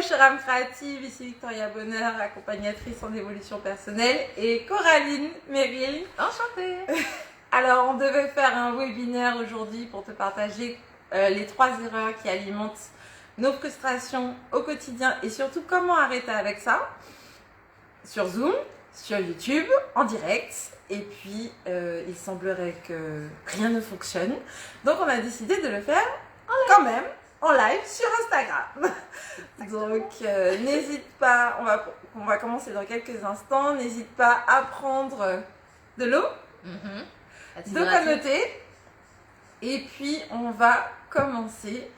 Hello chère âme créative, ici Victoria Bonheur, accompagnatrice en évolution personnelle, et Coraline Meryl. Enchantée. Alors on devait faire un webinaire aujourd'hui pour te partager les 3 erreurs qui alimentent nos frustrations au quotidien et surtout comment arrêter avec ça sur Zoom, sur YouTube, en direct. Et puis il semblerait que rien ne fonctionne, donc on a décidé de le faire quand même en live sur Instagram. Donc n'hésite pas, on va commencer dans quelques instants, n'hésite pas à prendre de l'eau, de quoi noter, et puis on va commencer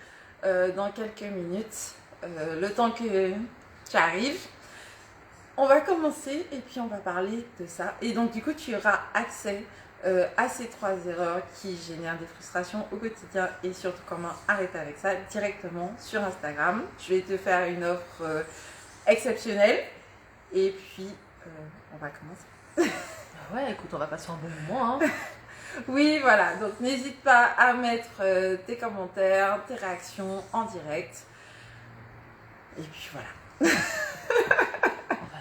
dans quelques minutes, le temps que tu arrives. On va commencer et puis on va parler de ça. Et donc du coup tu auras accès à ces 3 erreurs qui génèrent des frustrations au quotidien et surtout comment arrêter avec ça directement sur Instagram. Je vais te faire une offre exceptionnelle et puis on va commencer. Ouais, écoute, on va passer un bon moment. Hein. Oui, voilà. Donc n'hésite pas à mettre tes commentaires, tes réactions en direct. Et puis voilà.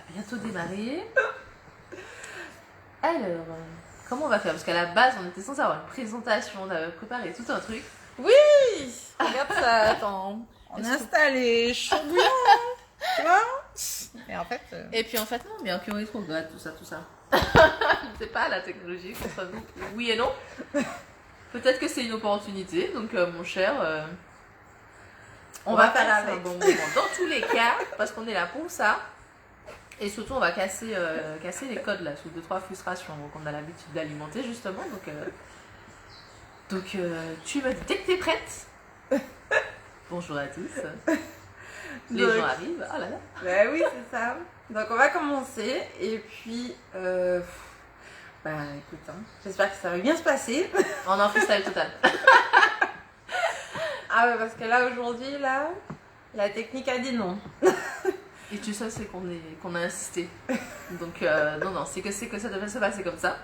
Bientôt démarrer. Alors, comment on va faire? Parce qu'à la base, on était censé avoir une présentation, on avait préparé tout un truc. Oui, regarde ça, attends. On est installé, chaud bouillant, tu vois? Et en fait... Et puis en fait, non, mais ok, on est trop grave, tout ça. C'est pas la technologie contre nous. Oui et non. Peut-être que c'est une opportunité, donc mon cher... on va faire avec. Un bon moment. Dans tous les cas, parce qu'on est là pour ça. Et surtout, on va casser les codes là, sous 2-3 frustrations qu'on a l'habitude d'alimenter justement. Donc tu me dis dès que t'es prête. Bonjour à tous. Les gens arrivent. Oh là là. Ben oui, c'est ça. Donc on va commencer. Et puis, écoute, hein, j'espère que ça va bien se passer. On est en freestyle total. Ah ouais, parce que là, aujourd'hui, là, la technique a dit non. Et tu sais, c'est qu'on a insisté. Donc, non, c'est que ça devait se passer comme ça.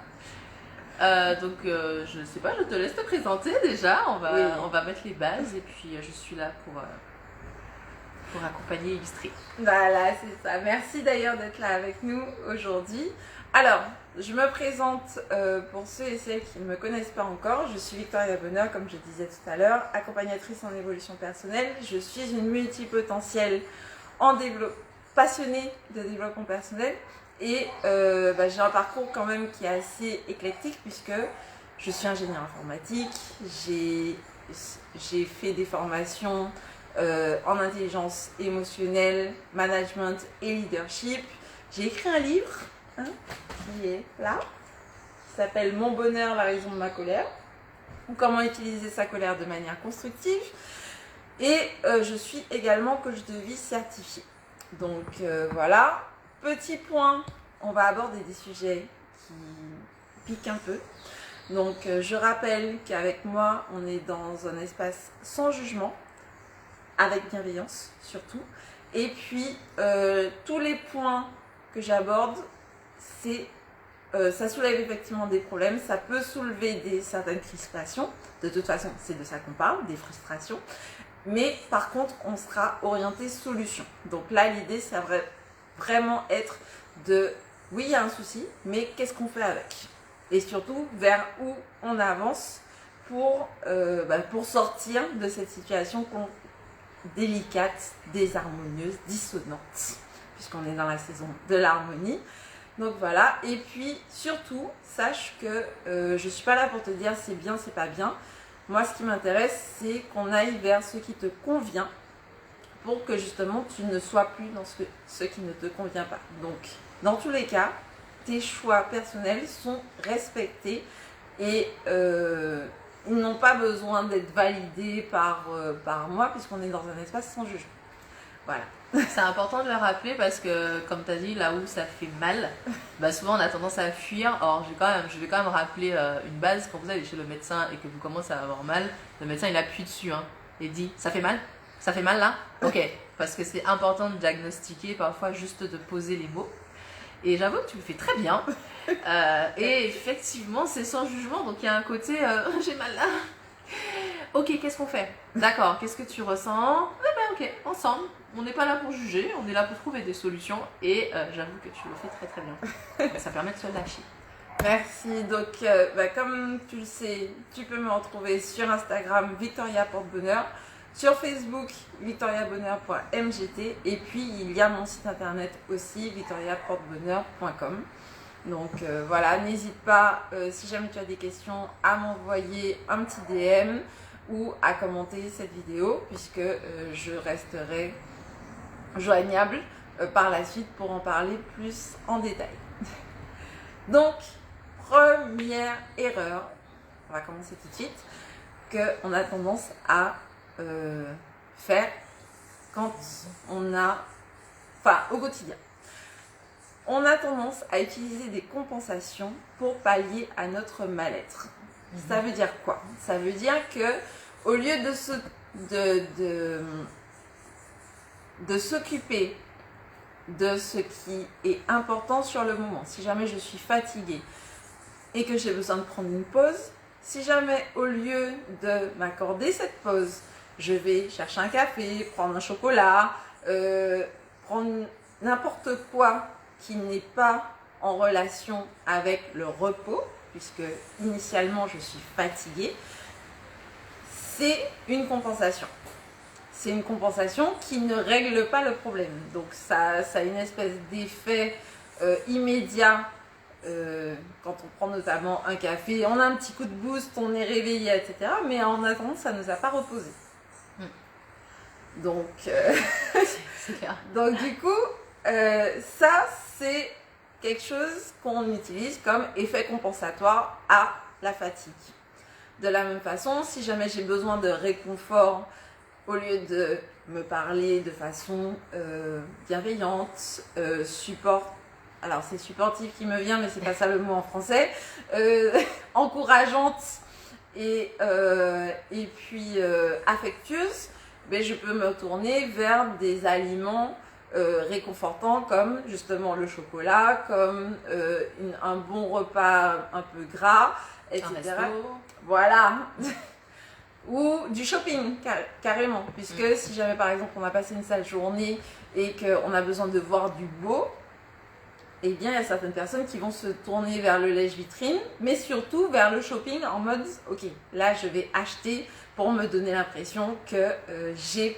Je sais pas, je te laisse te présenter déjà. On va mettre les bases et puis je suis là pour accompagner et illustrer. Voilà, c'est ça. Merci d'ailleurs d'être là avec nous aujourd'hui. Alors, je me présente pour ceux et celles qui ne me connaissent pas encore. Je suis Victoria Bonheur, comme je disais tout à l'heure, accompagnatrice en évolution personnelle. Je suis une multipotentielle passionnée de développement personnel et j'ai un parcours quand même qui est assez éclectique puisque je suis ingénieure informatique, j'ai fait des formations en intelligence émotionnelle, management et leadership. J'ai écrit un livre qui est là, qui s'appelle Mon bonheur, la raison de ma colère, ou comment utiliser sa colère de manière constructive, et je suis également coach de vie certifiée. Donc voilà, petit point, on va aborder des sujets qui piquent un peu. Donc je rappelle qu'avec moi, on est dans un espace sans jugement, avec bienveillance surtout. Et puis tous les points que j'aborde, ça soulève effectivement des problèmes, ça peut soulever certaines crispations. De toute façon, c'est de ça qu'on parle, des frustrations. Mais par contre, on sera orienté solution. Donc là, l'idée, ça va vraiment être oui, il y a un souci, mais qu'est-ce qu'on fait avec? Et surtout, vers où on avance pour sortir de cette situation délicate, désharmonieuse, dissonante, puisqu'on est dans la saison de l'harmonie. Donc voilà, et puis surtout, sache que je ne suis pas là pour te dire c'est bien, c'est pas bien. Moi, ce qui m'intéresse, c'est qu'on aille vers ce qui te convient pour que justement tu ne sois plus dans ce qui ne te convient pas. Donc, dans tous les cas, tes choix personnels sont respectés et ils n'ont pas besoin d'être validés par moi puisqu'on est dans un espace sans jugement. Voilà. C'est important de le rappeler parce que, comme tu as dit, là où ça fait mal, souvent on a tendance à fuir. Or, je vais quand même rappeler une base. Quand vous allez chez le médecin et que vous commencez à avoir mal, le médecin il appuie dessus et dit « ça fait mal? Ça fait mal là ?» Ok, parce que c'est important de diagnostiquer, parfois juste de poser les mots. Et j'avoue que tu le fais très bien. Et effectivement, c'est sans jugement, donc il y a un côté « j'ai mal là ». Ok, qu'est-ce qu'on fait? D'accord, qu'est-ce que tu ressens? Eh ben ok, ensemble. On n'est pas là pour juger, on est là pour trouver des solutions et j'avoue que tu le fais très très bien. Donc, ça permet de se lâcher. Merci. Donc, comme tu le sais, tu peux me retrouver sur Instagram Victoria Porte-Bonheur, sur Facebook victoriabonheur.mgt et puis il y a mon site internet aussi victoriaportebonheur.com. Donc voilà, n'hésite pas, si jamais tu as des questions, à m'envoyer un petit DM ou à commenter cette vidéo puisque je resterai joignable par la suite pour en parler plus en détail. Donc, première erreur, on va commencer tout de suite, qu'on a tendance à faire quand on a, enfin au quotidien. On a tendance à utiliser des compensations pour pallier à notre mal-être. Ça veut dire quoi? Ça veut dire que au lieu de s'occuper de ce qui est important sur le moment, si jamais je suis fatiguée et que j'ai besoin de prendre une pause, si jamais au lieu de m'accorder cette pause, je vais chercher un café, prendre un chocolat, prendre n'importe quoi qui n'est pas en relation avec le repos, puisque initialement je suis fatiguée, c'est une compensation. C'est une compensation qui ne règle pas le problème. Donc ça a une espèce d'effet immédiat quand on prend notamment un café, on a un petit coup de boost, on est réveillé, etc. Mais en attendant, ça ne nous a pas reposé. Donc, c'est clair. Donc du coup, ça c'est quelque chose qu'on utilise comme effet compensatoire à la fatigue. De la même façon, si jamais j'ai besoin de réconfort, au lieu de me parler de façon bienveillante, alors c'est supportive qui me vient, mais c'est pas ça le mot en français, encourageante et puis affectueuse, mais je peux me tourner vers des aliments réconfortants comme justement le chocolat, comme un bon repas un peu gras, etc. Voilà. Ou du shopping carrément, puisque si jamais par exemple on a passé une sale journée et qu'on a besoin de voir du beau, eh bien il y a certaines personnes qui vont se tourner vers le lèche-vitrine, mais surtout vers le shopping en mode ok, là je vais acheter pour me donner l'impression que j'ai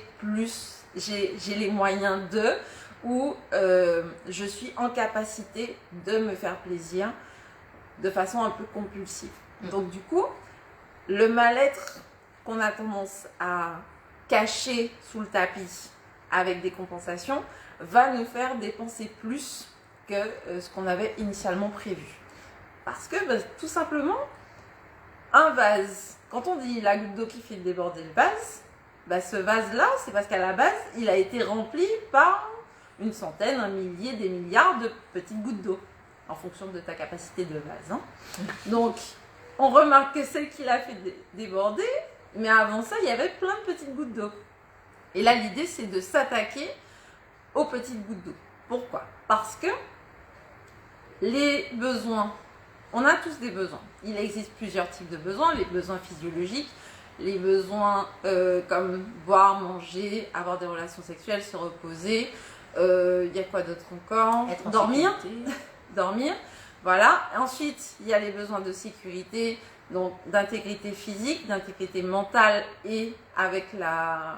les moyens de, ou je suis en capacité de me faire plaisir de façon un peu compulsive. Donc du coup, le mal-être qu'on a tendance à cacher sous le tapis avec des compensations va nous faire dépenser plus que ce qu'on avait initialement prévu. Parce que tout simplement, un vase, quand on dit la goutte d'eau qui fait déborder le vase, ce vase-là, c'est parce qu'à la base, il a été rempli par une centaine, un millier, des milliards de petites gouttes d'eau, en fonction de ta capacité de vase. Hein. Donc, on remarque que celle qui l'a fait déborder, mais avant ça, il y avait plein de petites gouttes d'eau. Et là, l'idée, c'est de s'attaquer aux petites gouttes d'eau. Pourquoi? Parce que les besoins, on a tous des besoins. Il existe plusieurs types de besoins. Les besoins physiologiques, les besoins comme boire, manger, avoir des relations sexuelles, se reposer. Il y a quoi d'autre encore? Dormir. Dormir. Voilà. Ensuite, il y a les besoins de sécurité, donc d'intégrité physique, d'intégrité mentale et avec la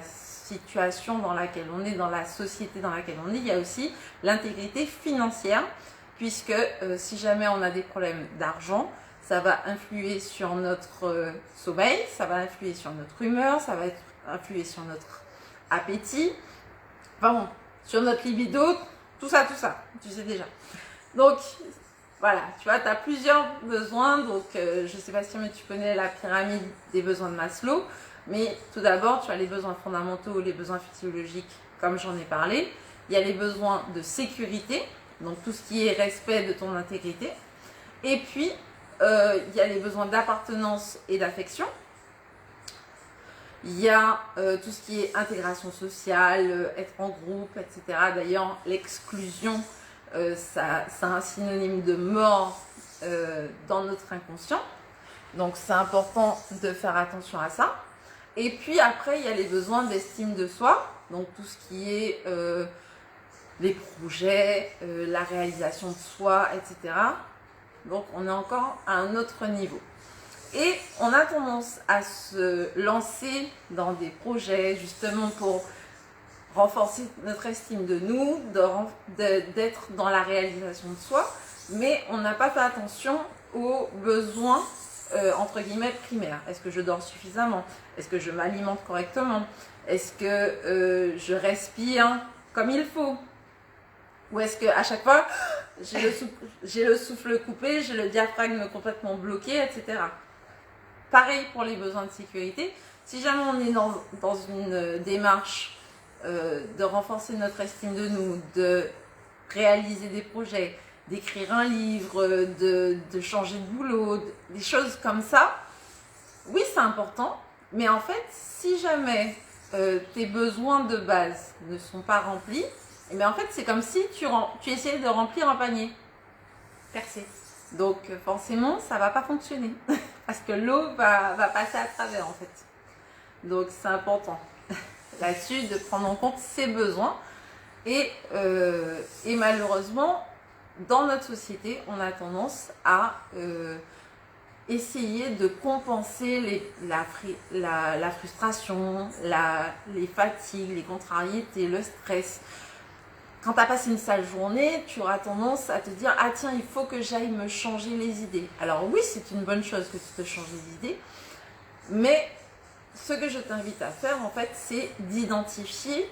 situation dans laquelle on est, dans la société dans laquelle on est, il y a aussi l'intégrité financière, puisque si jamais on a des problèmes d'argent, ça va influer sur notre sommeil, ça va influer sur notre humeur, ça va influer sur notre appétit, enfin bon, sur notre libido, tout ça, tu sais déjà. Donc, voilà, tu vois, tu as plusieurs besoins. Donc, je ne sais pas si tu connais la pyramide des besoins de Maslow, mais tout d'abord, tu as les besoins fondamentaux, les besoins physiologiques, comme j'en ai parlé. Il y a les besoins de sécurité, donc tout ce qui est respect de ton intégrité. Et puis, il y a les besoins d'appartenance et d'affection. Il y a tout ce qui est intégration sociale, être en groupe, etc. D'ailleurs, l'exclusion, c'est un synonyme de mort dans notre inconscient. Donc c'est important de faire attention à ça. Et puis après, il y a les besoins d'estime de soi, donc tout ce qui est les projets, la réalisation de soi, etc. Donc on est encore à un autre niveau. Et on a tendance à se lancer dans des projets justement pour renforcer notre estime de nous, d'être dans la réalisation de soi, mais on n'a pas fait attention aux besoins entre guillemets primaires. Est-ce que je dors suffisamment? Est-ce que je m'alimente correctement? Est-ce que je respire comme il faut? Ou est-ce qu'à chaque fois, j'ai le souffle coupé, j'ai le diaphragme complètement bloqué, etc. Pareil pour les besoins de sécurité. Si jamais on est dans une démarche de renforcer notre estime de nous, de réaliser des projets, d'écrire un livre, de changer de boulot, des choses comme ça, oui, c'est important. Mais en fait, si jamais tes besoins de base ne sont pas remplis, et bien en fait, c'est comme si tu essayais de remplir un panier percé. Donc forcément, ça va pas fonctionner parce que l'eau va passer à travers en fait. Donc c'est important là-dessus de prendre en compte ses besoins. Et malheureusement, dans notre société, on a tendance à essayer de compenser la frustration, les fatigues, les contrariétés, le stress. Quand tu as passé une sale journée, tu auras tendance à te dire « Ah tiens, il faut que j'aille me changer les idées ». Alors oui, c'est une bonne chose que tu te changes les idées, mais ce que je t'invite à faire, en fait, c'est d'identifier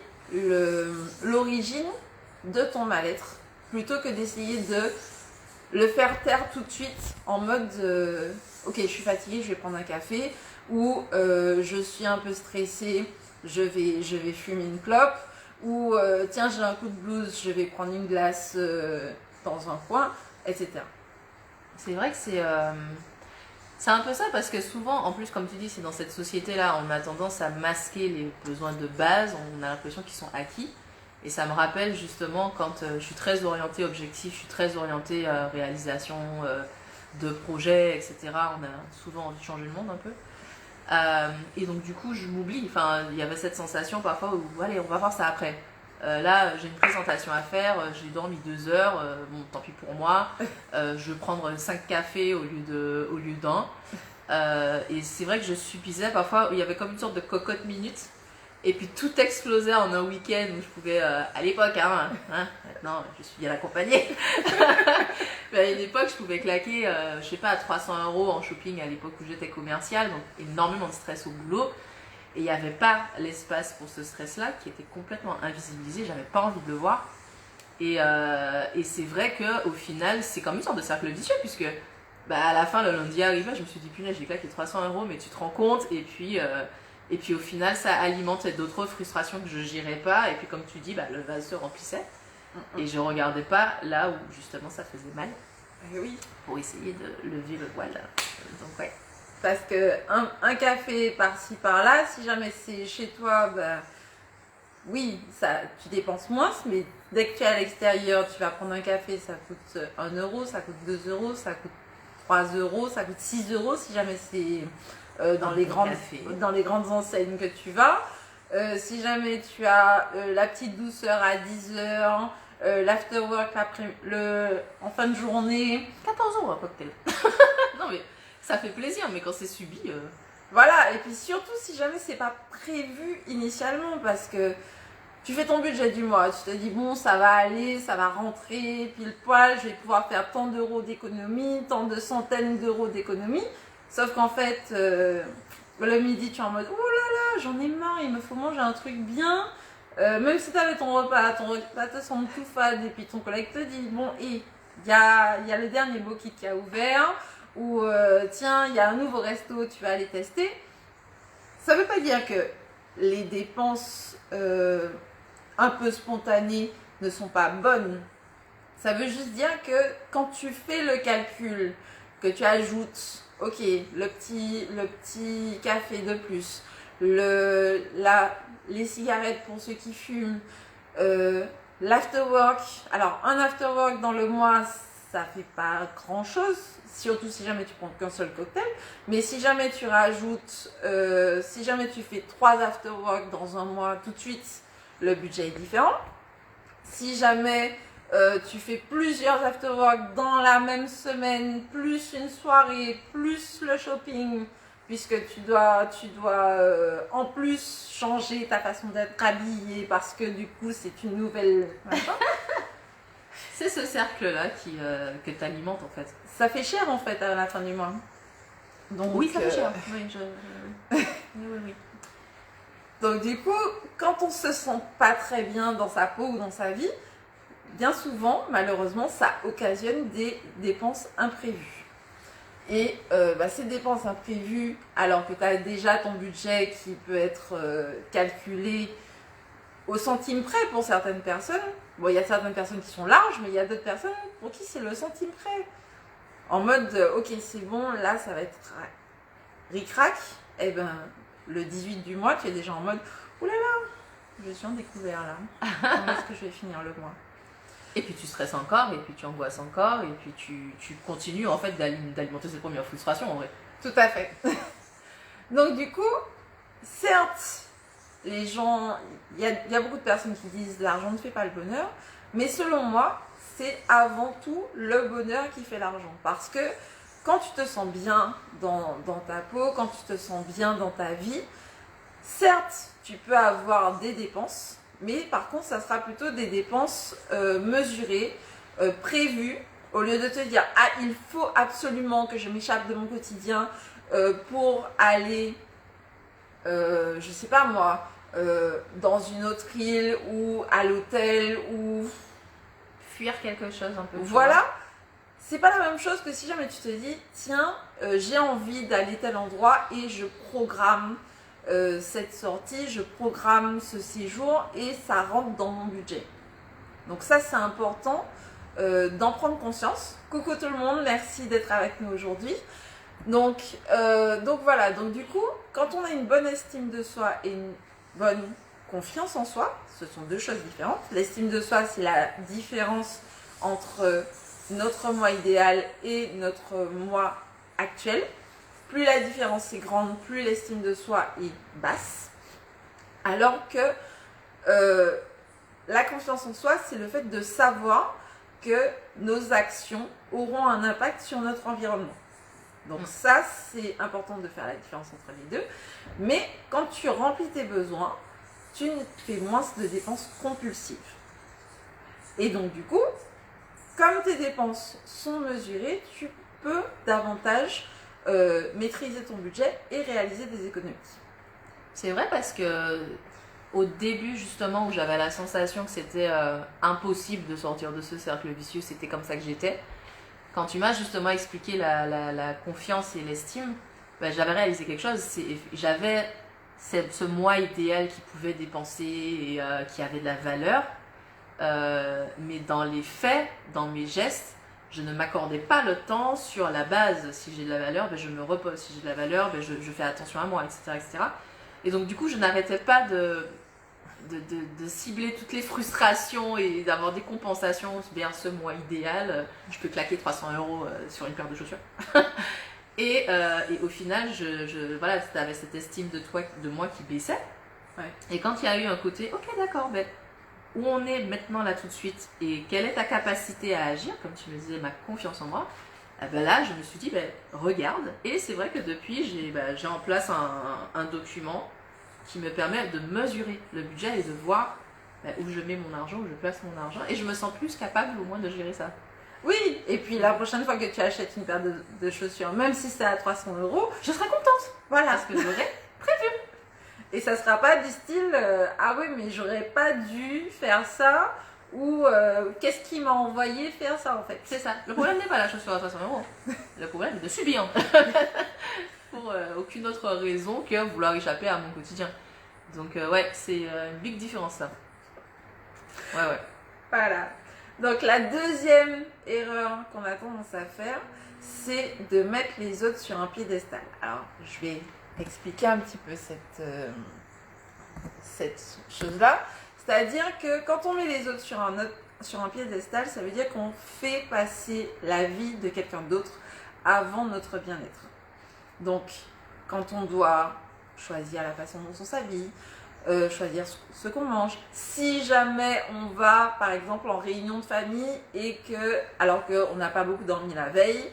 l'origine de ton mal-être, plutôt que d'essayer de le faire taire tout de suite en mode ok, je suis fatiguée, je vais prendre un café, ou je suis un peu stressée, je vais fumer une clope, ou tiens, j'ai un coup de blues, je vais prendre une glace dans un coin, etc. C'est vrai que c'est un peu ça, parce que souvent, en plus, comme tu dis, c'est dans cette société-là, on a tendance à masquer les besoins de base, on a l'impression qu'ils sont acquis. Et ça me rappelle justement quand je suis très orientée objectif, je suis très orientée réalisation de projets, etc. On a souvent envie de changer le monde un peu. Et donc du coup, je m'oublie. Enfin, il y avait cette sensation parfois où, allez, on va voir ça après. Là, j'ai une présentation à faire, j'ai dormi 2 heures, bon, tant pis pour moi. Je vais prendre 5 cafés au lieu d'un. Et c'est vrai que je subissais parfois, il y avait comme une sorte de cocotte minute. Et puis tout explosait en un week-end où je pouvais, à l'époque, maintenant je suis bien accompagnée, mais à une époque je pouvais claquer, je sais pas, 300 € en shopping à l'époque où j'étais commerciale, donc énormément de stress au boulot. Et il n'y avait pas l'espace pour ce stress-là qui était complètement invisibilisé, j'avais pas envie de le voir. Et c'est vrai qu'au final, c'est comme une sorte de cercle vicieux, puisque à la fin, le lundi arrivé, je me suis dit, punaise, j'ai claqué 300 €, mais tu te rends compte, et puis au final, ça alimentait d'autres frustrations que je gérais pas. Et puis comme tu dis, le vase se remplissait. Et je regardais pas là où justement ça faisait mal. Oui. Pour essayer de lever le voile. Donc ouais. Parce que un café par-ci par-là, si jamais c'est chez toi, oui, tu dépenses moins. Mais dès que tu es à l'extérieur, tu vas prendre un café, ça coûte 1 €, ça coûte 2 €, ça coûte 3 €, ça coûte 6 € si jamais c'est... dans les grandes enseignes que tu vas. Si jamais tu as la petite douceur à 10 heures, l'afterwork en fin de journée. 14 € un cocktail. Non mais ça fait plaisir, mais quand c'est subi... Voilà, et puis surtout si jamais c'est pas prévu initialement, parce que tu fais ton budget du mois, tu te dis bon, ça va aller, ça va rentrer pile poil, je vais pouvoir faire tant d'euros d'économie, tant de centaines d'euros d'économie. Sauf qu'en fait, le midi, tu es en mode « Oh là là, j'en ai marre, il me faut manger un truc bien. » Même si tu avais ton repas te semble tout fade, et puis ton collègue te dit « Bon, et il y a le dernier Boki qui a ouvert, ou tiens, il y a un nouveau resto, tu vas aller tester. » Ça ne veut pas dire que les dépenses un peu spontanées ne sont pas bonnes. Ça veut juste dire que quand tu fais le calcul, que tu ajoutes... Ok, le petit café de plus, les cigarettes pour ceux qui fument, l'afterwork. Alors, un afterwork dans le mois, ça fait pas grand chose, surtout si jamais tu prends qu'un seul cocktail. Mais si jamais tu rajoutes, si jamais tu fais 3 after-work dans un mois, tout de suite, le budget est différent. Si jamais tu fais plusieurs after-work dans la même semaine, plus une soirée, plus le shopping, puisque tu dois en plus changer ta façon d'être habillée parce que du coup c'est une nouvelle... C'est ce cercle-là que tu alimentes en fait. Ça fait cher en fait à la fin du mois. Donc, oui, ça fait cher. Oui, oui. Donc du coup, quand on se sent pas très bien dans sa peau ou dans sa vie, bien souvent, malheureusement, ça occasionne des dépenses imprévues. Et ces dépenses imprévues, alors que tu as déjà ton budget qui peut être calculé au centime près pour certaines personnes. Bon, il y a certaines personnes qui sont larges, mais il y a d'autres personnes pour qui c'est le centime près. En mode, ok, c'est bon, là, ça va être ric-rac. Eh ben, le 18 du mois, tu es déjà en mode, oulala, je suis en découvert là. Comment est-ce que je vais finir le mois? Et puis tu stresses encore, et puis tu angoisses encore, et puis tu continues en fait d'alimenter cette première frustration en vrai. Tout à fait. Donc du coup, certes, les gens, il y a beaucoup de personnes qui disent l'argent ne fait pas le bonheur, mais selon moi, c'est avant tout le bonheur qui fait l'argent. Parce que quand tu te sens bien dans ta peau, quand tu te sens bien dans ta vie, certes, tu peux avoir des dépenses, mais par contre, ça sera plutôt des dépenses mesurées, prévues, au lieu de te dire « Ah, il faut absolument que je m'échappe de mon quotidien pour aller, je sais pas moi, dans une autre île ou à l'hôtel ou… » Fuir quelque chose un peu. Voilà, c'est pas la même chose que si jamais tu te dis « Tiens, j'ai envie d'aller tel endroit et je programme cette sortie, je programme ce séjour et ça rentre dans mon budget. » Donc ça, c'est important d'en prendre conscience. Coucou tout le monde, merci d'être avec nous aujourd'hui. Donc voilà, donc du coup, quand on a une bonne estime de soi et une bonne confiance en soi, ce sont deux choses différentes. L'estime de soi, c'est la différence entre notre moi idéal et notre moi actuel. Plus la différence est grande, plus l'estime de soi est basse. Alors que la confiance en soi, c'est le fait de savoir que nos actions auront un impact sur notre environnement. Donc ça, c'est important de faire la différence entre les deux. Mais quand tu remplis tes besoins, tu fais moins de dépenses compulsives. Et donc du coup, comme tes dépenses sont mesurées, tu peux davantage maîtriser ton budget et réaliser des économies. C'est vrai parce que au début justement où j'avais la sensation que c'était impossible de sortir de ce cercle vicieux, c'était comme ça que j'étais. Quand tu m'as justement expliqué la confiance et l'estime, ben, j'avais réalisé quelque chose. J'avais ce moi idéal qui pouvait dépenser et qui avait de la valeur. Mais dans les faits, dans mes gestes, je ne m'accordais pas le temps sur la base. Si j'ai de la valeur, ben, je me repose. Si j'ai de la valeur, ben, je fais attention à moi, etc., etc. Et donc du coup, je n'arrêtais pas de cibler toutes les frustrations et d'avoir des compensations vers ce moi idéal. Je peux claquer 300 € sur une paire de chaussures. et au final, voilà, tu avais cette estime de moi qui baissait. Ouais. Et quand il y a eu un côté, ok d'accord, ben, où on est maintenant là tout de suite et quelle est ta capacité à agir, comme tu me disais, ma confiance en moi, ben là je me suis dit, ben, regarde. Et c'est vrai que depuis, j'ai en place un document qui me permet de mesurer le budget et de voir où je mets mon argent, où je place mon argent. Et je me sens plus capable au moins de gérer ça. Oui, et puis la prochaine fois que tu achètes une paire de chaussures, même si c'est à 300 €, je serai contente. Voilà. Parce que j'aurai prévu. Et ça sera pas du style ah oui, mais j'aurais pas dû faire ça, ou qu'est-ce qui m'a envoyé faire ça en fait. C'est ça. Le problème n'est pas la chaussure à 300 €. Le problème est de subir. Pour aucune autre raison que vouloir échapper à mon quotidien. Donc ouais, c'est une big différence là. Ouais. Voilà. Donc la deuxième erreur qu'on a tendance à faire, c'est de mettre les autres sur un piédestal. Alors, je vais expliquer un petit peu cette chose-là. C'est-à-dire que quand on met les autres sur un autre sur un piédestal, ça veut dire qu'on fait passer la vie de quelqu'un d'autre avant notre bien-être. Donc, quand on doit choisir la façon dont on s'habille, choisir ce qu'on mange, si jamais on va, par exemple, en réunion de famille et que, alors qu'on n'a pas beaucoup dormi la veille,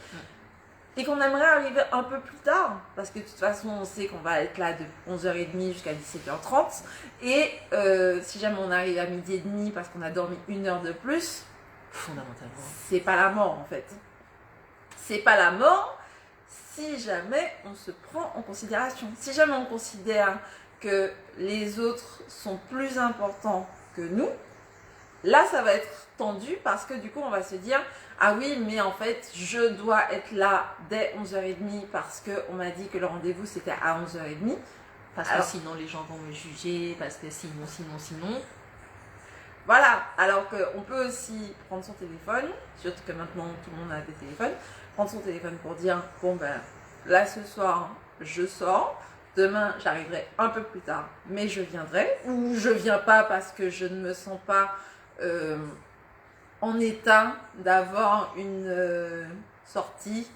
et qu'on aimerait arriver un peu plus tard, parce que de toute façon, on sait qu'on va être là de 11h30 jusqu'à 17h30, et si jamais on arrive à midi et demi parce qu'on a dormi 1 heure de plus, fondamentalement, c'est pas la mort en fait. C'est pas la mort si jamais on se prend en considération. Si jamais on considère que les autres sont plus importants que nous, là ça va être tendu parce que du coup on va se dire ah oui mais en fait je dois être là dès 11h30 parce qu'on m'a dit que le rendez-vous c'était à 11h30. Parce que sinon les gens vont me juger, parce que sinon. Voilà, alors qu'on peut aussi prendre son téléphone, surtout que maintenant tout le monde a des téléphones, prendre son téléphone pour dire bon ben là ce soir je sors, demain j'arriverai un peu plus tard mais je viendrai, ou je viens pas parce que je ne me sens pas en état d'avoir une sortie,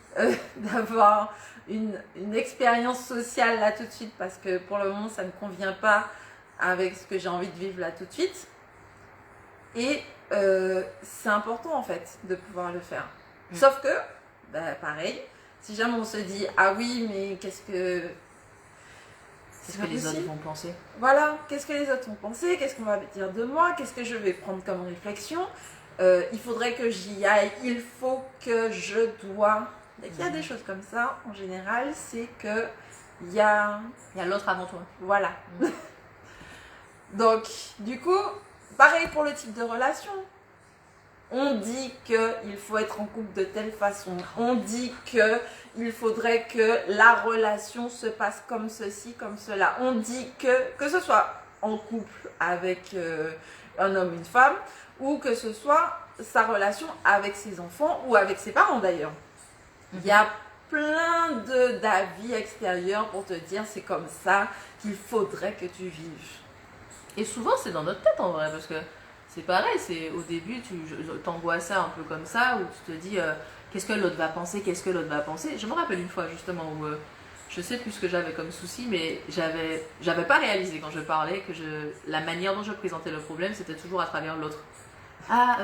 d'avoir une expérience sociale là tout de suite parce que pour le moment ça ne convient pas avec ce que j'ai envie de vivre là tout de suite. Et c'est important en fait de pouvoir le faire. Sauf que, bah, pareil, si jamais on se dit ah oui mais qu'est-ce que les autres vont penser. Voilà, qu'est-ce que les autres vont penser, qu'est-ce qu'on va dire de moi, qu'est-ce que je vais prendre comme réflexion, il faudrait que j'y aille, il faut que je dois. Dès qu'il y a des choses comme ça, en général, c'est que il y a l'autre avant toi. Voilà. Donc, du coup, pareil pour le type de relation. On dit qu'il faut être en couple de telle façon. On dit qu'il faudrait que la relation se passe comme ceci, comme cela. On dit que ce soit en couple avec un homme, une femme, ou que ce soit sa relation avec ses enfants ou avec ses parents d'ailleurs. Il y a plein d'avis extérieurs pour te dire c'est comme ça qu'il faudrait que tu vives. Et souvent c'est dans notre tête en vrai, parce que c'est pareil, c'est au début tu t'angoissais un peu comme ça, où tu te dis qu'est-ce que l'autre va penser, qu'est-ce que l'autre va penser. Je me rappelle une fois justement où je sais plus ce que j'avais comme souci, mais j'avais pas réalisé quand je parlais que la manière dont je présentais le problème c'était toujours à travers l'autre. Ah,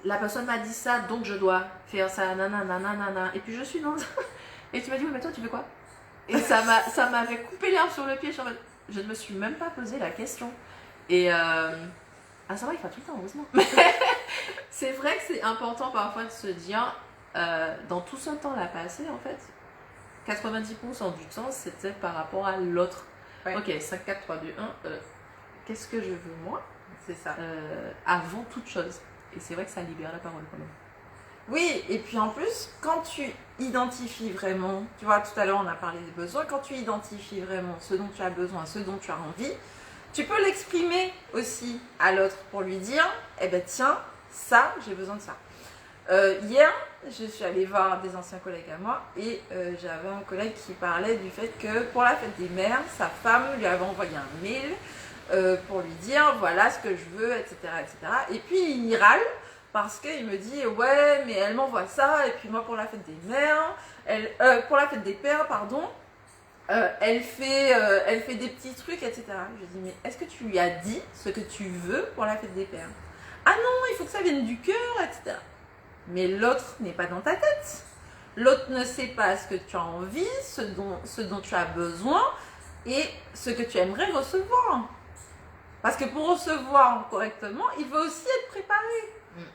la personne m'a dit ça, donc je dois faire ça, nanana. Et puis je suis dans... Et tu m'as dit, oui, mais toi, tu veux quoi? Et ça m'avait coupé l'herbe sur le pied. Je ne me suis même pas posé la question. Et ça va, il fait tout le temps, heureusement. C'est vrai que c'est important parfois de se dire, dans tout ce temps-là passé, en fait, 90% du temps, c'était par rapport à l'autre. Ouais. Ok, 5, 4, 3, 2, 1. Qu'est-ce que je veux, moi? C'est ça. Avant toute chose. Et c'est vrai que ça libère la parole quand même. Oui, et puis en plus, quand tu identifies vraiment, tu vois, tout à l'heure on a parlé des besoins, quand tu identifies vraiment ce dont tu as besoin, ce dont tu as envie, tu peux l'exprimer aussi à l'autre pour lui dire, eh ben tiens, ça, j'ai besoin de ça. Hier, je suis allée voir des anciens collègues à moi et j'avais un collègue qui parlait du fait que pour la fête des mères, sa femme lui avait envoyé un mail pour lui dire voilà ce que je veux, etc. etc. Et puis il râle parce qu'il me dit ouais mais elle m'envoie ça et puis moi pour la fête des mères, pour la fête des pères pardon, elle fait des petits trucs, etc. Je dis mais est-ce que tu lui as dit ce que tu veux pour la fête des pères? Ah non, il faut que ça vienne du cœur, etc. Mais l'autre n'est pas dans ta tête. L'autre ne sait pas ce que tu as envie, ce dont tu as besoin et ce que tu aimerais recevoir. Parce que pour recevoir correctement, il veut aussi être préparé.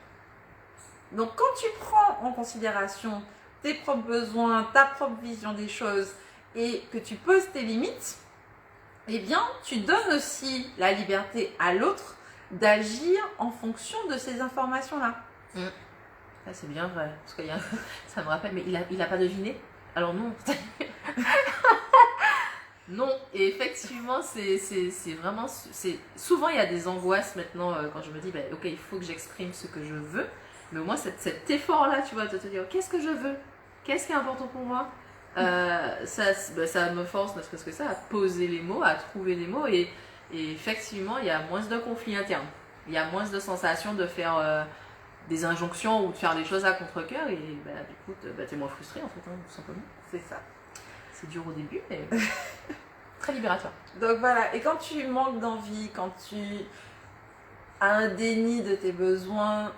Donc quand tu prends en considération tes propres besoins, ta propre vision des choses et que tu poses tes limites, eh bien tu donnes aussi la liberté à l'autre d'agir en fonction de ces informations-là. Ah, c'est bien vrai, parce que ça me rappelle, mais il a pas deviné. Alors non. Non, et effectivement, c'est vraiment... Souvent, il y a des angoisses maintenant quand je me dis, ok, il faut que j'exprime ce que je veux. Mais au moins, cet effort-là, tu vois, de te dire, qu'est-ce que je veux? Qu'est-ce qui est important pour moi? Ça me force, ne serait-ce que ça, à poser les mots, à trouver les mots. Et effectivement, il y a moins de conflits internes. Il y a moins de sensations de faire des injonctions ou de faire des choses à contre-cœur et bah, écoute, t'es moins frustré en fait, hein, tout simplement. C'est ça. C'est dur au début, mais très libérateur. Donc voilà, et quand tu manques d'envie, quand tu as un déni de tes besoins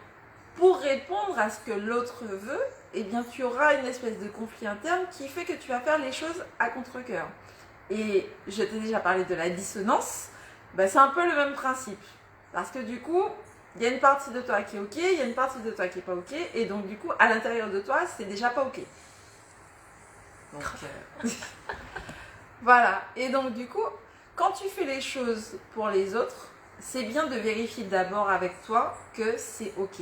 pour répondre à ce que l'autre veut, eh bien tu auras une espèce de conflit interne qui fait que tu vas faire les choses à contre-cœur. Et je t'ai déjà parlé de la dissonance, ben c'est un peu le même principe. Parce que du coup, il y a une partie de toi qui est ok, il y a une partie de toi qui est pas ok, et donc du coup, à l'intérieur de toi, c'est déjà pas ok. Donc, voilà. Et donc du coup, quand tu fais les choses pour les autres, c'est bien de vérifier d'abord avec toi que c'est ok.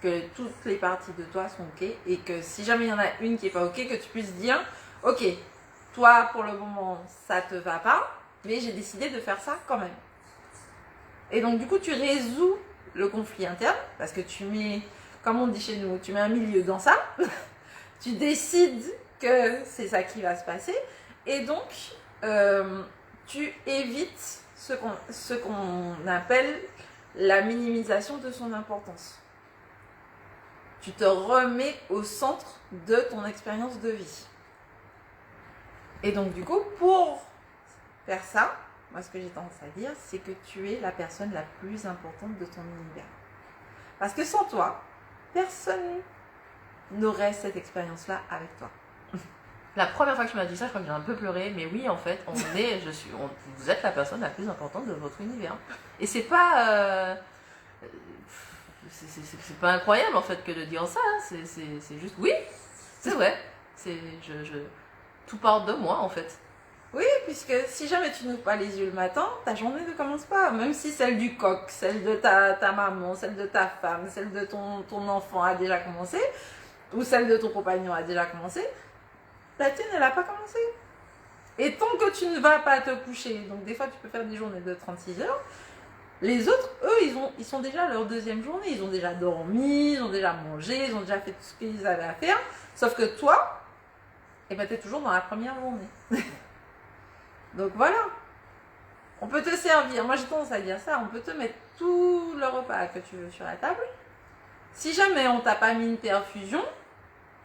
Que toutes les parties de toi sont ok, et que si jamais il y en a une qui est pas ok, que tu puisses dire, ok, toi pour le moment ça te va pas, mais j'ai décidé de faire ça quand même. Et donc du coup tu résous le conflit interne, parce que tu mets, comme on dit chez nous, tu mets un milieu dans ça, tu décides que c'est ça qui va se passer, et donc tu évites ce qu'on appelle la minimisation de son importance. Tu te remets au centre de ton expérience de vie. Et donc du coup, pour faire ça, moi ce que j'ai tendance à dire, c'est que tu es la personne la plus importante de ton univers. Parce que sans toi, personne n'aurait cette expérience-là avec toi. La première fois que tu m'as dit ça, je crois que j'ai un peu pleuré, mais oui, en fait, vous êtes la personne la plus importante de votre univers. Et c'est pas... c'est pas incroyable en fait que de dire ça, hein. C'est juste oui, c'est vrai, tout part de moi en fait. Oui, puisque si jamais tu n'ouvres pas les yeux le matin, ta journée ne commence pas. Même si celle du coq, celle de ta maman, celle de ta femme, celle de ton enfant a déjà commencé, ou celle de ton compagnon a déjà commencé, la tienne elle n'a pas commencé. Et tant que tu ne vas pas te coucher, donc des fois tu peux faire des journées de 36 heures, les autres, eux, ils sont déjà à leur deuxième journée. Ils ont déjà dormi, ils ont déjà mangé, ils ont déjà fait tout ce qu'ils avaient à faire. Sauf que toi, eh ben, tu es toujours dans la première journée. Donc voilà. On peut te servir, moi j'ai tendance à dire ça, on peut te mettre tout le repas que tu veux sur la table. Si jamais on t'a pas mis une perfusion,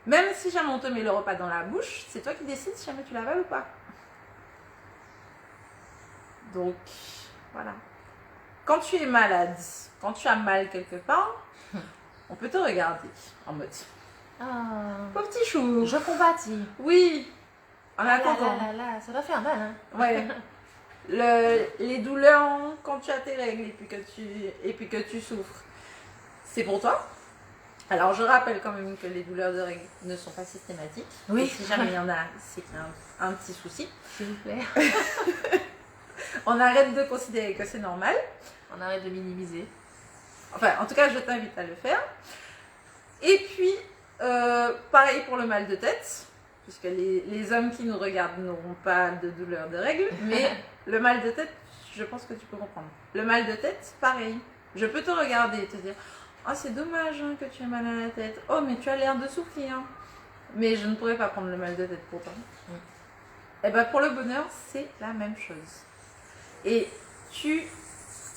même si jamais on te met le repas dans la bouche, c'est toi qui décides si jamais tu l'avales ou pas. Donc, voilà. Quand tu es malade, quand tu as mal quelque part, on peut te regarder en mode pauvre petit chou. Je compatis. Oui, en attendant. Ça doit faire mal, hein. Ouais. Les douleurs quand tu as tes règles et puis que tu souffres, c'est pour toi. Alors je rappelle quand même que les douleurs de règles ne sont pas systématiques. Oui. Et si jamais il y en a, c'est qu'il y a un petit souci. S'il vous plaît. On arrête de considérer que c'est normal. On arrête de minimiser. Enfin, en tout cas, je t'invite à le faire. Et puis, pareil pour le mal de tête, puisque les hommes qui nous regardent n'auront pas de douleur de règles, mais le mal de tête, je pense que tu peux comprendre. Le mal de tête, pareil. Je peux te regarder et te dire « Oh, c'est dommage hein, que tu aies mal à la tête. Oh, mais tu as l'air de souffrir. » Mais je ne pourrais pas prendre le mal de tête pour toi. Et bien, pour le bonheur, c'est la même chose. Et tu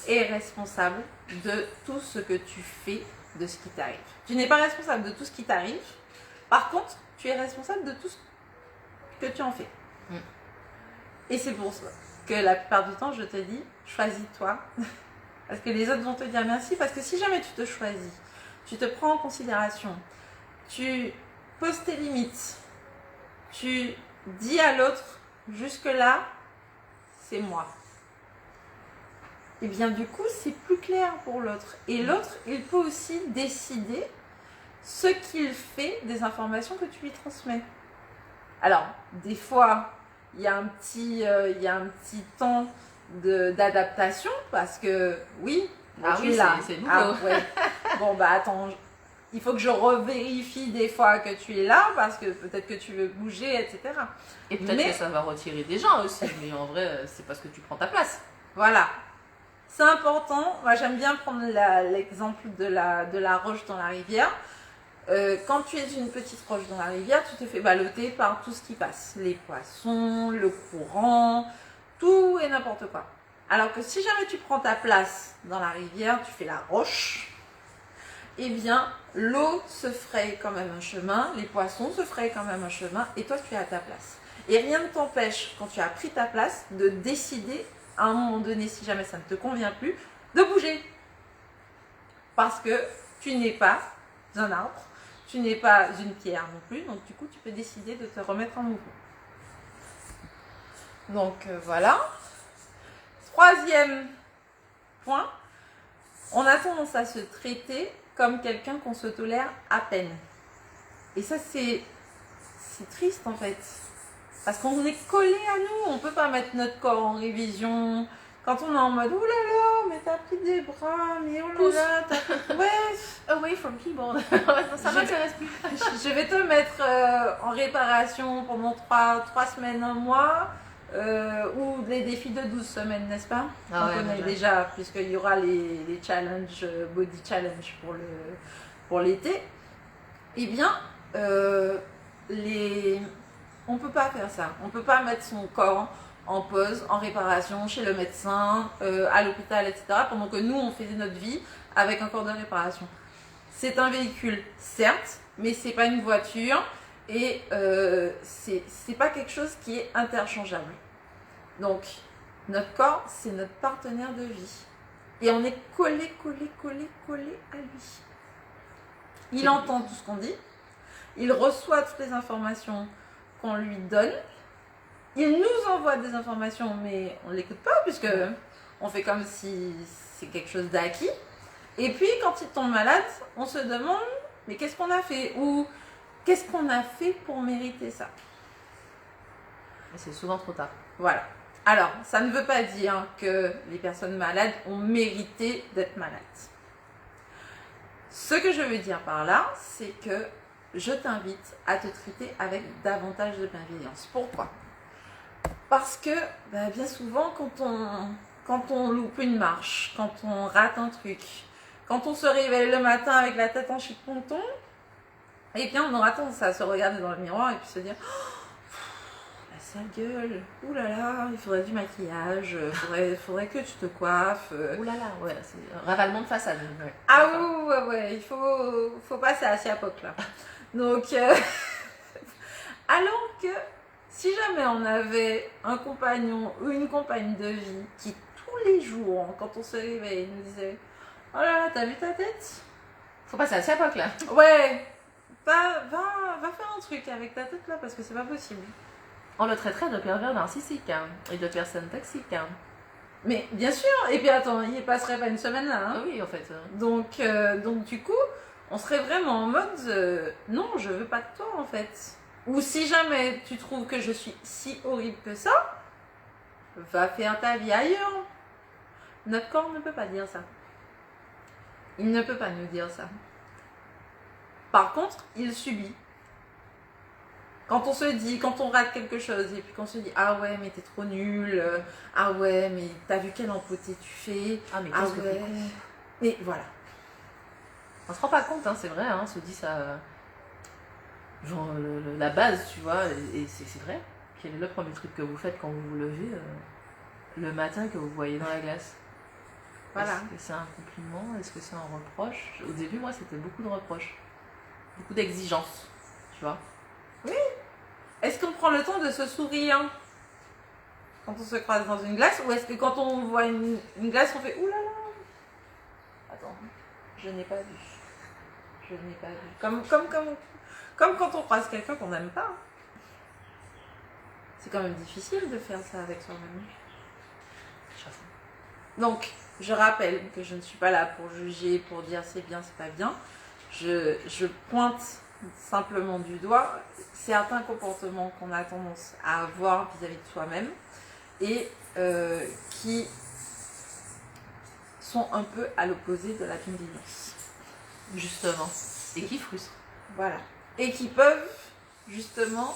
es responsable de tout ce que tu fais, de ce qui t'arrive. Tu n'es pas responsable de tout ce qui t'arrive. Par contre, tu es responsable de tout ce que tu en fais. Et c'est pour ça que la plupart du temps, je te dis, choisis-toi. Parce que les autres vont te dire merci. Parce que si jamais tu te choisis, tu te prends en considération, tu poses tes limites, tu dis à l'autre, jusque-là, c'est moi. Et bien du coup, c'est plus clair pour l'autre. Et l'autre, il peut aussi décider ce qu'il fait des informations que tu lui transmets. Alors, des fois, il y a un petit temps d'adaptation parce que, oui, ah oui, là. C'est nouveau. Ah, ouais. Bon, bah attends, il faut que je revérifie des fois que tu es là parce que peut-être que tu veux bouger, etc. Et peut-être que ça va retirer des gens aussi, mais en vrai, c'est parce que tu prends ta place. Voilà. C'est important. Moi, j'aime bien prendre l'exemple de la roche dans la rivière. Quand tu es une petite roche dans la rivière, tu te fais balloter par tout ce qui passe. Les poissons, le courant, tout et n'importe quoi. Alors que si jamais tu prends ta place dans la rivière, tu fais la roche, eh bien, l'eau se fraye quand même un chemin, les poissons se frayent quand même un chemin, et toi, tu es à ta place. Et rien ne t'empêche, quand tu as pris ta place, de décider, à un moment donné, si jamais ça ne te convient plus, de bouger. Parce que tu n'es pas un arbre, tu n'es pas une pierre non plus, donc du coup, tu peux décider de te remettre en mouvement. Donc, voilà. Troisième point, on a tendance à se traiter comme quelqu'un qu'on se tolère à peine. Et ça, c'est triste en fait. Parce qu'on est collé à nous, on ne peut pas mettre notre corps en révision. Quand on est en mode, oh là là, mais t'as pris des bras, mais oh là là, t'as... Ouais, away from keyboard. Ça m'intéresse plus. Je vais te mettre en réparation pendant 3 semaines, un mois. Ou des défis de 12 semaines, n'est-ce pas? Ah on ouais, connaît déjà, puisqu'il y aura les challenges, body challenge pour l'été. Eh bien, on ne peut pas faire ça. On ne peut pas mettre son corps en pause, en réparation, chez le médecin, à l'hôpital, etc. Pendant que nous, on faisait notre vie avec un corps de réparation. C'est un véhicule, certes, mais c'est pas une voiture. Et c'est pas quelque chose qui est interchangeable. Donc, notre corps, c'est notre partenaire de vie. Et on est collé à lui. Il entend tout ce qu'on dit. Il reçoit toutes les informations qu'on lui donne. Il nous envoie des informations, mais on ne l'écoute pas, puisque on fait comme si c'est quelque chose d'acquis. Et puis, quand il tombe malade, on se demande, mais qu'est-ce qu'on a fait? Ou qu'est-ce qu'on a fait pour mériter ça? Et c'est souvent trop tard. Voilà. Alors, ça ne veut pas dire que les personnes malades ont mérité d'être malades. Ce que je veux dire par là, c'est que je t'invite à te traiter avec davantage de bienveillance. Pourquoi? Parce que bien souvent, quand on loupe une marche, quand on rate un truc, quand on se réveille le matin avec la tête en chiponton, et bien on aura tendance à se regarder dans le miroir et puis se dire la sale gueule, oulala, il faudrait du maquillage, faudrait que tu te coiffes. Oulala, ouais, c'est un ravalement de façade. Ouais. Ah ouais, il faut passer à Siapoc là. Donc, alors que si jamais on avait un compagnon ou une compagne de vie qui tous les jours, quand on se réveille, nous disait oh là là, t'as vu ta tête? Faut passer à Siapoc là. Ouais. Va faire un truc avec ta tête là parce que c'est pas possible. On le traiterait de pervers narcissique et de personne toxique. Mais bien sûr, et puis attends, il passerait pas une semaine là. Hein. Oui, en fait. Donc du coup, on serait vraiment en mode non, je veux pas de toi en fait. Ou si jamais tu trouves que je suis si horrible que ça, va faire ta vie ailleurs. Notre corps ne peut pas dire ça. Il ne peut pas nous dire ça. Par contre, il subit. Quand on se dit, quand on rate quelque chose et puis qu'on se dit ah ouais mais t'es trop nul, ah ouais mais t'as vu quel empoté tu fais, ah mais qu'est-ce que ouais. Mais voilà. On se rend pas compte, hein, c'est vrai, hein, on se dit ça, genre la base, tu vois, et c'est vrai. Quel est le premier truc que vous faites quand vous vous levez le matin que vous voyez dans la glace? Voilà. Est-ce que c'est un compliment? Est-ce que c'est un reproche? Au début, moi, c'était beaucoup de reproches. Beaucoup d'exigences, tu vois. Oui. Est-ce qu'on prend le temps de se sourire quand on se croise dans une glace? Ou est-ce que quand on voit une glace, on fait oulala? Attends, je n'ai pas vu. Je n'ai pas vu. Comme quand on croise quelqu'un qu'on n'aime pas. C'est quand même difficile de faire ça avec soi-même. Donc, je rappelle que je ne suis pas là pour juger, pour dire c'est bien, c'est pas bien. Je pointe simplement du doigt certains comportements qu'on a tendance à avoir vis-à-vis de soi-même et qui sont un peu à l'opposé de la bienveillance. Justement. Et qui frustrent. Voilà. Et qui peuvent justement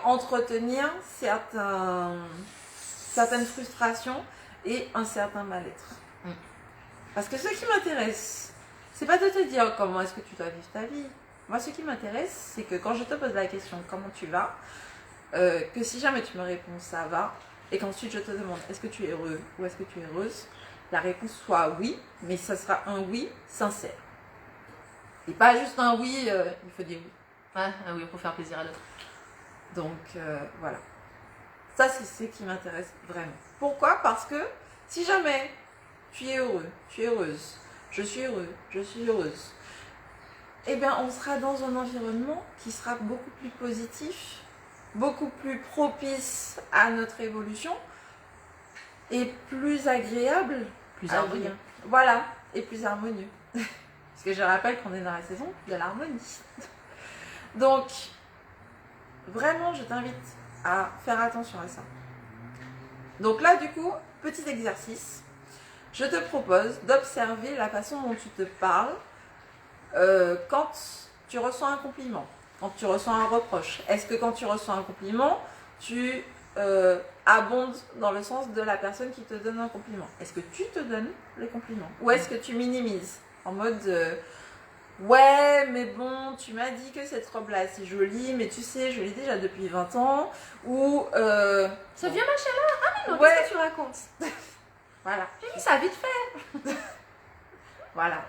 entretenir certaines frustrations et un certain mal-être. Parce que ce qui m'intéresse, c'est pas de te dire comment est-ce que tu dois vivre ta vie. Moi, ce qui m'intéresse, c'est que quand je te pose la question comment tu vas, que si jamais tu me réponds ça va, et qu'ensuite je te demande est-ce que tu es heureux ou est-ce que tu es heureuse, la réponse soit oui, mais ça sera un oui sincère. Et pas juste un oui, il faut dire oui. Ah oui, pour faire plaisir à l'autre. Donc voilà. Ça, c'est ce qui m'intéresse vraiment. Pourquoi? Parce que si jamais tu es heureux, tu es heureuse, je suis heureux, je suis heureuse, eh bien, on sera dans un environnement qui sera beaucoup plus positif, beaucoup plus propice à notre évolution et plus agréable. Plus harmonieux. Voilà, et plus harmonieux. Parce que je rappelle qu'on est dans la saison de l'harmonie. Donc, vraiment, je t'invite à faire attention à ça. Donc là, du coup, petit exercice. Je te propose d'observer la façon dont tu te parles quand tu reçois un compliment, quand tu reçois un reproche. Est-ce que quand tu reçois un compliment, tu abondes dans le sens de la personne qui te donne un compliment? Est-ce que tu te donnes les compliments? Ou est-ce que tu minimises en mode ouais, mais bon, tu m'as dit que cette robe-là c'est jolie, mais tu sais, je l'ai déjà depuis 20 ans. Ou Ça vient machin là? Ah mais non, ouais. qu'est-ce que tu racontes? Voilà. J'ai mis ça vite fait. Voilà,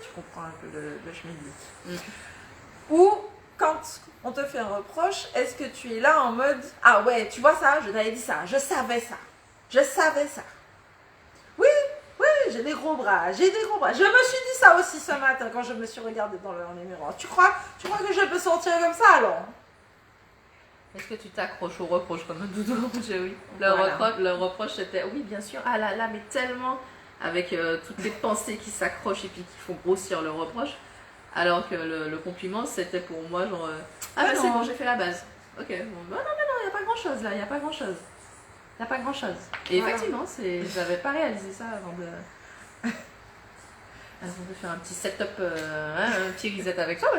tu comprends un peu le schmilblick. Ou quand on te fait un reproche, est-ce que tu es là en mode ah ouais, tu vois ça, je t'avais dit ça, je savais ça, je savais ça. Oui, j'ai des gros bras, j'ai des gros bras. Je me suis dit ça aussi ce matin quand je me suis regardée dans les miroirs. Tu crois que je peux sortir comme ça alors? Est-ce que tu t'accroches au reproche comme un doudou? Oui. Voilà. Le reproche c'était oui bien sûr, ah là là, mais tellement avec toutes les pensées qui s'accrochent et puis qui font grossir le reproche. Alors que le compliment c'était pour moi genre ah bah c'est bon, j'ai fait la base. Ok, bon, non, il n'y a pas grand chose là, il n'y a pas grand chose. Il n'y a pas grand chose. Et Voilà. effectivement, j'avais pas réalisé ça avant de faire un petit setup, un petit reset avec toi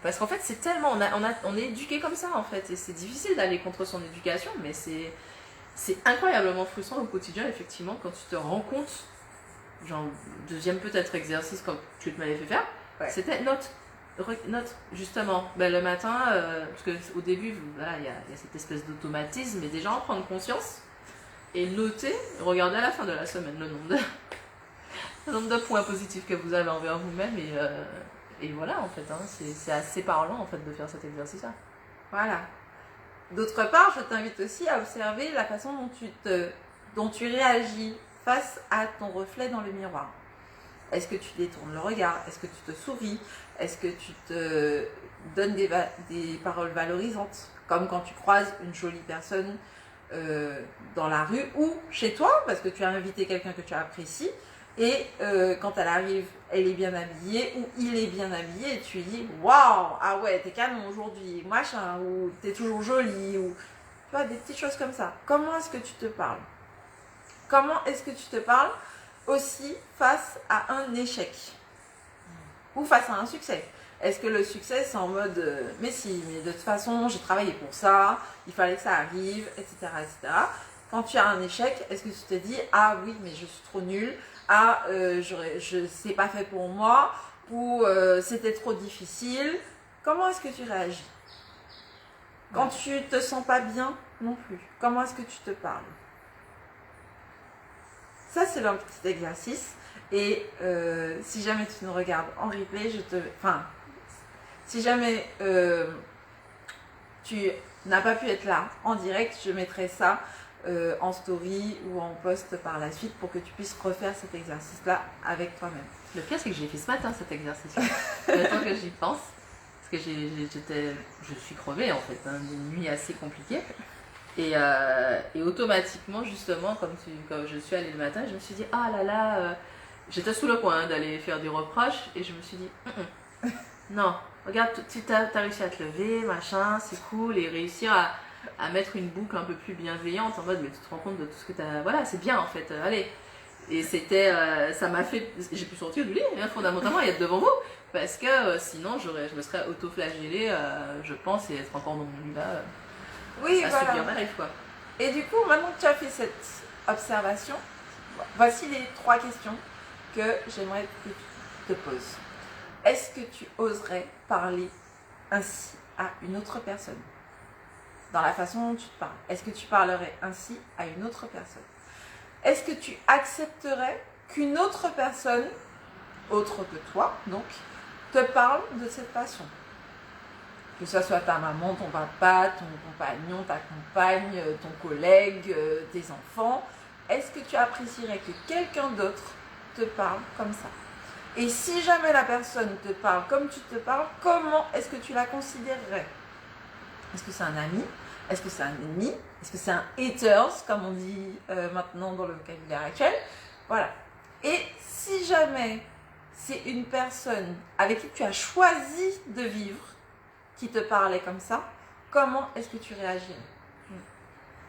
parce qu'en fait c'est tellement on est éduqué comme ça en fait et c'est difficile d'aller contre son éducation mais c'est incroyablement frustrant au quotidien effectivement quand tu te rends compte, genre deuxième peut-être exercice comme tu m'avais fait faire, ouais. C'était note justement le matin parce que au début voilà il y a cette espèce d'automatisme mais déjà en prendre conscience et noter, regarder à la fin de la semaine le nombre de points positifs que vous avez envers vous-même et voilà en fait hein, c'est assez parlant en fait de faire cet exercice là. Voilà. D'autre part, je t'invite aussi à observer la façon dont tu réagis face à ton reflet dans le miroir. Est-ce que tu détournes le regard? Est-ce que tu te souris? Est-ce que tu te donnes des paroles valorisantes? Comme quand tu croises une jolie personne dans la rue ou chez toi, parce que tu as invité quelqu'un que tu apprécies, et quand elle arrive, elle est bien habillée ou il est bien habillé, et tu lui dis waouh, ah ouais, t'es canon aujourd'hui, machin, ou t'es toujours jolie, ou tu vois, des petites choses comme ça. Comment est-ce que tu te parles? Comment est-ce que tu te parles aussi face à un échec ou face à un succès? Est-ce que le succès c'est en mode mais si, mais de toute façon j'ai travaillé pour ça, il fallait que ça arrive, etc. etc. Quand tu as un échec, est-ce que tu te dis ah oui mais je suis trop nulle, ah c'est pas fait pour moi, ou c'était trop difficile? Comment est-ce que tu réagis? Quand tu te sens pas bien non plus, comment est-ce que tu te parles? Ça, c'est un petit exercice. Et si jamais tu nous regardes en replay, si jamais tu n'as pas pu être là en direct, je mettrai ça en story ou en post par la suite pour que tu puisses refaire cet exercice-là avec toi-même. Le pire, c'est que j'ai fait ce matin cet exercice-là. Le temps que j'y pense, parce que je suis crevée en fait, hein, une nuit assez compliquée. Et automatiquement, justement, comme je suis allée le matin, je me suis dit, ah là là, j'étais sous le point d'aller faire des reproches, et je me suis dit, non, regarde, tu as réussi à te lever, machin, c'est cool, et réussir à mettre une boucle un peu plus bienveillante, en mode, mais tu te rends compte de tout ce que tu as... Voilà, c'est bien en fait, allez. Et c'était, ça m'a fait... J'ai pu sortir du lit, hein, fondamentalement, et être devant vous, parce que sinon, je me serais auto-flagellée, je pense, et être encore dans mon lit là... Oui, à subir ma life, quoi. Et du coup, maintenant que tu as fait cette observation, voici les 3 questions que j'aimerais que tu te poses. Est-ce que tu oserais parler ainsi à une autre personne? dans la façon dont tu te parles? Est-ce que tu parlerais ainsi à une autre personne? Est-ce que tu accepterais qu'une autre personne, autre que toi, donc, te parle de cette façon? Que ce soit ta maman, ton papa, ton compagnon, ta compagne, ton collègue, tes enfants. Est-ce que tu apprécierais que quelqu'un d'autre te parle comme ça? Et si jamais la personne te parle comme tu te parles, comment est-ce que tu la considérerais? Est-ce que c'est un ami? Est-ce que c'est un ennemi? Est-ce que c'est un haters, comme on dit maintenant dans le vocabulaire actuel? Voilà. Et si jamais c'est une personne avec qui tu as choisi de vivre, qui te parlait comme ça, comment est-ce que tu réagirais?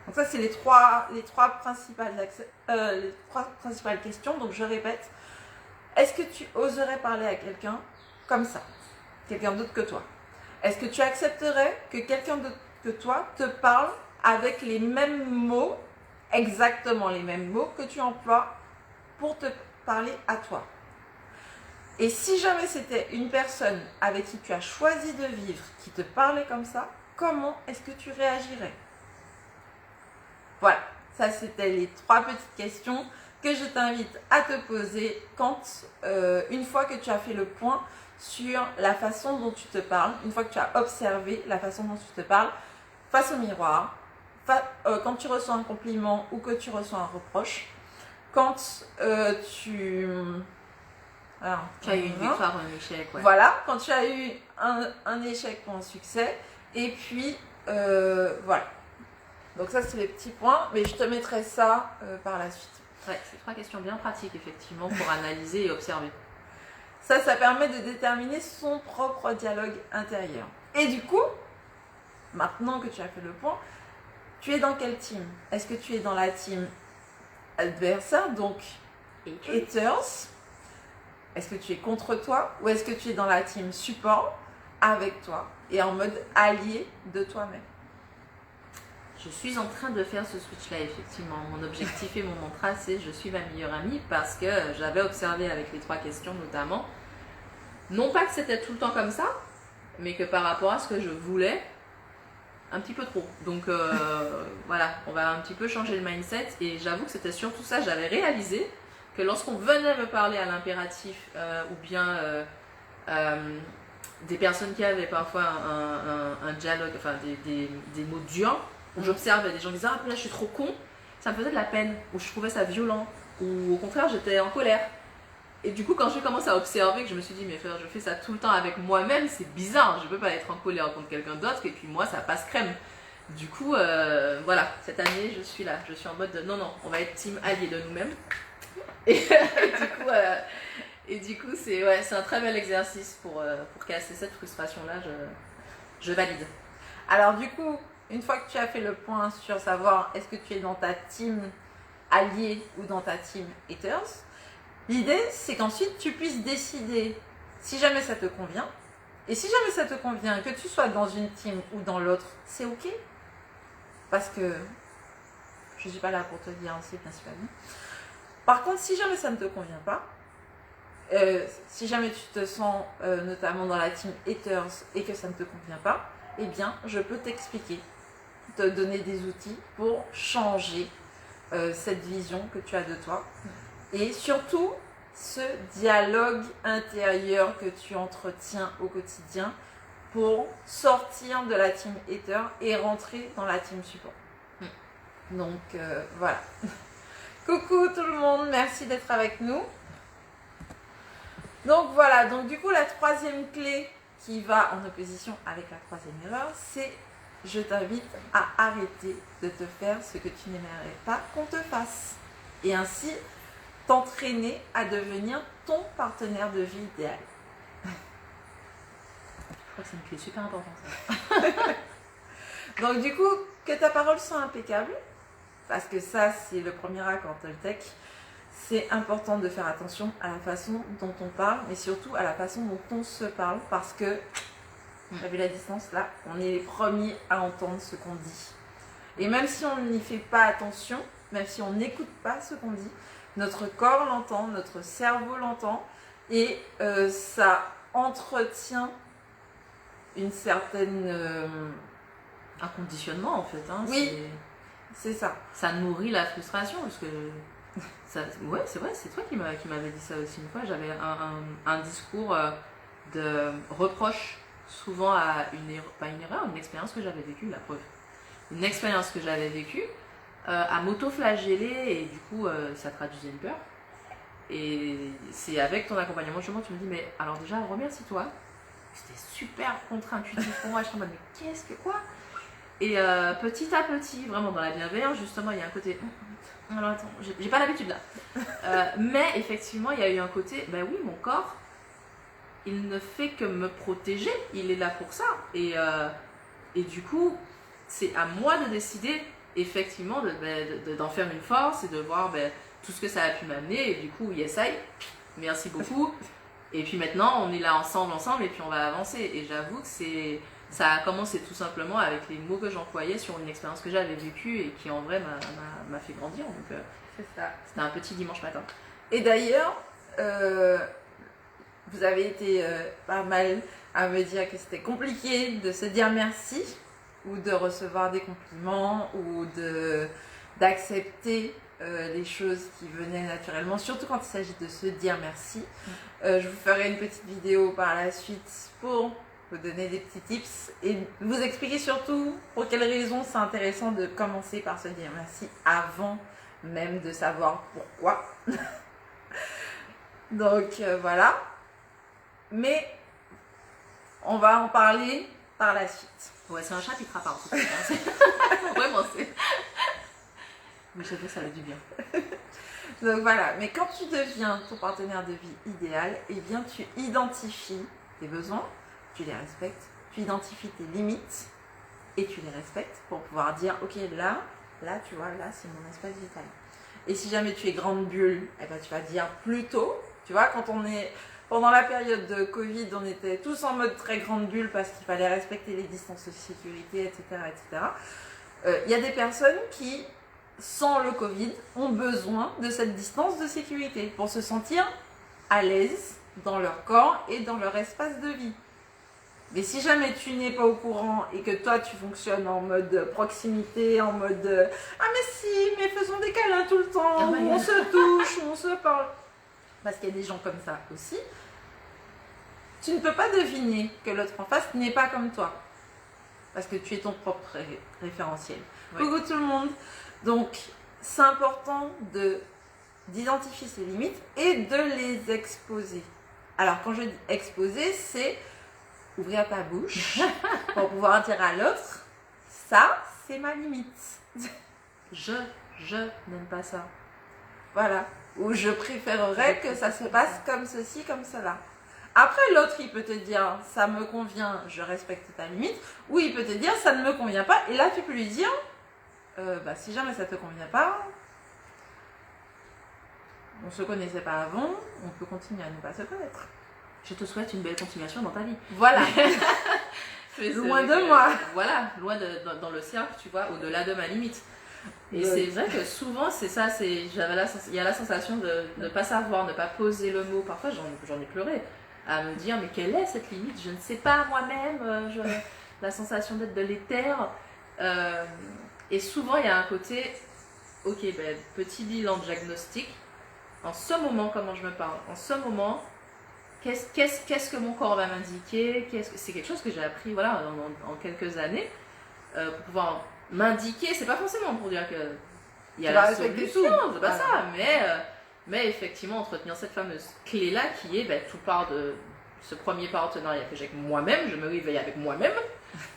Donc ça, c'est les trois principales questions. Donc je répète, est-ce que tu oserais parler à quelqu'un comme ça? Quelqu'un d'autre que toi? Est-ce que tu accepterais que quelqu'un d'autre que toi te parle avec les mêmes mots, exactement les mêmes mots que tu emploies pour te parler à toi? Et si jamais c'était une personne avec qui tu as choisi de vivre qui te parlait comme ça, comment est-ce que tu réagirais? Voilà, ça c'était les 3 petites questions que je t'invite à te poser une fois que tu as fait le point sur la façon dont tu te parles, une fois que tu as observé la façon dont tu te parles face au miroir, quand tu reçois un compliment ou que tu reçois un reproche, quand alors, tu as eu une victoire ou un échec. Ouais. Voilà, quand tu as eu un échec ou un succès. Et puis, voilà. Donc ça, c'est les petits points. Mais je te mettrai ça par la suite. Ouais, c'est 3 questions bien pratiques, effectivement, pour analyser et observer. Ça permet de déterminer son propre dialogue intérieur. Et du coup, maintenant que tu as fait le point, tu es dans quelle team? Est-ce que tu es dans la team adversaire, donc haters? Est-ce que tu es contre toi ou est-ce que tu es dans la team support avec toi et en mode allié de toi-même? Je suis en train de faire ce switch-là, effectivement. Mon objectif et mon mantra, c'est je suis ma meilleure amie parce que j'avais observé avec les 3 questions notamment, non pas que c'était tout le temps comme ça, mais que par rapport à ce que je voulais, un petit peu trop. Donc voilà, on va un petit peu changer le mindset et j'avoue que c'était surtout ça, j'avais réalisé que lorsqu'on venait me parler à l'impératif ou bien des personnes qui avaient parfois un dialogue, enfin des mots durs, où j'observais des gens qui disaient « Ah, là, je suis trop con », ça me faisait de la peine, ou je trouvais ça violent, ou au contraire, j'étais en colère. Et du coup, quand j'ai commencé à observer, que je me suis dit « Mais frère, je fais ça tout le temps avec moi-même, c'est bizarre, je ne peux pas être en colère contre quelqu'un d'autre, et puis moi, ça passe crème ». Du coup, voilà, cette année, je suis là, je suis en mode « Non, non, on va être team allié de nous-mêmes ». Et du coup, c'est un très bel exercice pour casser cette frustration-là, je valide. Alors du coup, une fois que tu as fait le point sur savoir est-ce que tu es dans ta team alliée ou dans ta team haters, l'idée c'est qu'ensuite tu puisses décider si jamais ça te convient. Et si jamais ça te convient, que tu sois dans une team ou dans l'autre, c'est ok. Parce que je ne suis pas là pour te dire aussi principalement. Par contre, si jamais ça ne te convient pas, si jamais tu te sens notamment dans la team haters et que ça ne te convient pas, eh bien, je peux t'expliquer, te donner des outils pour changer cette vision que tu as de toi. Et surtout, ce dialogue intérieur que tu entretiens au quotidien pour sortir de la team hater et rentrer dans la team support. Donc, voilà. Coucou tout le monde, merci d'être avec nous. Donc voilà, donc du coup la 3e clé qui va en opposition avec la 3e erreur, c'est je t'invite à arrêter de te faire ce que tu n'aimerais pas qu'on te fasse. Et ainsi t'entraîner à devenir ton partenaire de vie idéal. Je crois que c'est une clé super importante ça. Donc du coup, que ta parole soit impeccable. Parce que ça, c'est le premier acte en Toltec. C'est important de faire attention à la façon dont on parle, mais surtout à la façon dont on se parle. Parce que, vous avez la distance là, on est les premiers à entendre ce qu'on dit. Et même si on n'y fait pas attention, même si on n'écoute pas ce qu'on dit, notre corps l'entend, notre cerveau l'entend. Et ça entretient une certaine un conditionnement en fait. Hein, oui, c'est ça. Ça nourrit la frustration parce que ouais, c'est vrai, c'est toi qui m'avais dit ça aussi une fois. J'avais un discours de reproche souvent à pas une erreur, une expérience que j'avais vécue, la preuve. Une expérience que j'avais vécue, à m'auto-flageller et du coup ça traduisait une peur. Et c'est avec ton accompagnement justement tu me dis mais alors déjà remercie-toi. C'était super contre-intuitif pour moi, je me dis mais qu'est-ce que quoi. Et petit à petit, vraiment dans la bienveillance justement il y a un côté alors attends, j'ai pas l'habitude là. Mais effectivement il y a eu un côté, ben oui mon corps il ne fait que me protéger, il est là pour ça. Et du coup, c'est à moi de décider effectivement d'en faire une force et de voir tout ce que ça a pu m'amener. Et du coup, yes, merci beaucoup. Et puis maintenant, on est là ensemble, et puis on va avancer. Et j'avoue que ça a commencé tout simplement avec les mots que j'employais sur une expérience que j'avais vécue et qui en vrai m'a fait grandir. Donc, c'est ça. C'était un petit dimanche matin. Et d'ailleurs, vous avez été pas mal à me dire que c'était compliqué de se dire merci ou de recevoir des compliments ou d'accepter les choses qui venaient naturellement, surtout quand il s'agit de se dire merci. Je vous ferai une petite vidéo par la suite pour vous donner des petits tips et vous expliquer surtout pour quelles raisons c'est intéressant de commencer par se dire merci avant même de savoir pourquoi. Donc voilà. Mais on va en parler par la suite. Ouais, c'est un chapitre à part. Vraiment, c'est... Oui, je sais, ça va du bien. Donc voilà, mais quand tu deviens ton partenaire de vie idéal, eh bien tu identifies tes besoins, tu les respectes, tu identifies tes limites et tu les respectes pour pouvoir dire ok là tu vois, là c'est mon espace vital. Et si jamais tu es grande bulle, eh ben, tu vas dire plutôt, tu vois, quand on est... Pendant la période de Covid, on était tous en mode très grande bulle parce qu'il fallait respecter les distances de sécurité, etc. etc. Y a des personnes qui, sans le Covid, ont besoin de cette distance de sécurité pour se sentir à l'aise dans leur corps et dans leur espace de vie. Mais si jamais tu n'es pas au courant et que toi tu fonctionnes en mode proximité, en mode ah mais si, mais faisons des câlins tout le temps, on se touche, on se parle. Parce qu'il y a des gens comme ça aussi. Tu ne peux pas deviner que l'autre en face n'est pas comme toi. Parce que tu es ton propre référentiel. Oui. Coucou tout le monde. Donc, c'est important d'identifier ses limites et de les exposer. Alors, quand je dis exposer, c'est ouvrir ta bouche pour pouvoir dire à l'autre, ça, c'est ma limite. Je n'aime pas ça. Voilà. Ou je préférerais que ça se passe comme ceci, comme cela. Après, l'autre, il peut te dire, ça me convient, je respecte ta limite. Ou il peut te dire, ça ne me convient pas. Et là, tu peux lui dire, si jamais ça ne te convient pas, on ne se connaissait pas avant, on peut continuer à ne pas se connaître. Je te souhaite une belle continuation dans ta vie. Voilà. Loin de moi. Voilà, loin dans le cercle, tu vois, au-delà de ma limite. Et c'est vrai que souvent, c'est ça, il y a la sensation de ne pas savoir, ne pas poser le mot. Parfois, j'en ai pleuré, à me dire, mais quelle est cette limite? Je ne sais pas moi-même, la sensation d'être de l'éther. Et souvent, il y a un côté, ok, petit bilan diagnostic. En ce moment, comment je me parle? En ce moment, qu'est-ce que mon corps va m'indiquer? C'est quelque chose que j'ai appris voilà, en quelques années, pour pouvoir m'indiquer, c'est pas forcément pour dire que il y a la solution, c'est pas ça, mais effectivement entretenir cette fameuse clé-là qui est tout part de ce premier partenariat que j'ai avec moi-même, je me réveille avec moi-même,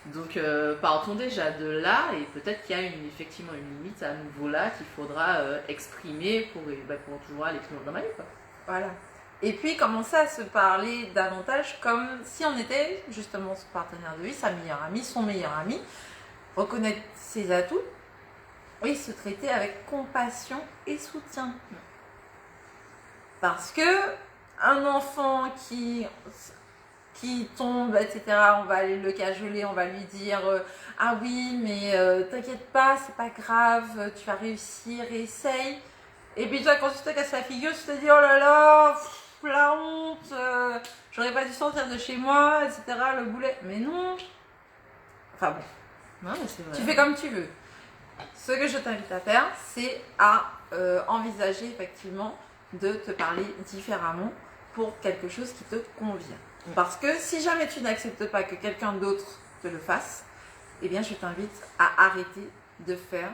donc partons déjà de là et peut-être qu'il y a effectivement une limite à nouveau là qu'il faudra exprimer pour toujours aller plus loin dans ma vie, quoi. Voilà. Et puis commencer à se parler davantage comme si on était justement son partenaire de vie, sa meilleure amie, son meilleur ami, reconnaître ses atouts et se traiter avec compassion et soutien. Parce que un enfant qui tombe, etc., on va aller le cajoler, on va lui dire ah oui, mais t'inquiète pas, c'est pas grave, tu vas réussir, essaye. Et puis toi, quand tu te casses la figure, tu te dis oh là là, la honte, j'aurais pas dû sortir de chez moi, etc., le boulet. Mais non. Enfin bon. Non, mais c'est vrai. Tu fais comme tu veux. Ce que je t'invite à faire, c'est à envisager effectivement de te parler différemment pour quelque chose qui te convient. Parce que si jamais tu n'acceptes pas que quelqu'un d'autre te le fasse, eh bien je t'invite à arrêter de faire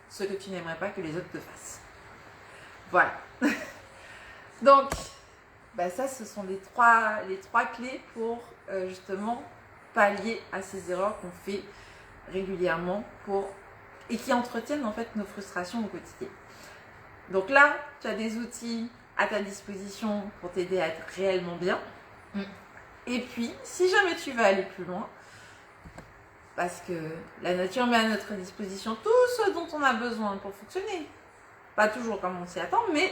ce que tu n'aimerais pas que les autres te fassent. Voilà. Donc, ça, ce sont les trois clés pour justement pallier à ces erreurs qu'on fait régulièrement et qui entretiennent en fait nos frustrations au quotidien. Donc là, tu as des outils à ta disposition pour t'aider à être réellement bien. Et puis, si jamais tu veux aller plus loin, parce que la nature met à notre disposition tout ce dont on a besoin pour fonctionner. Pas toujours comme on s'y attend, mais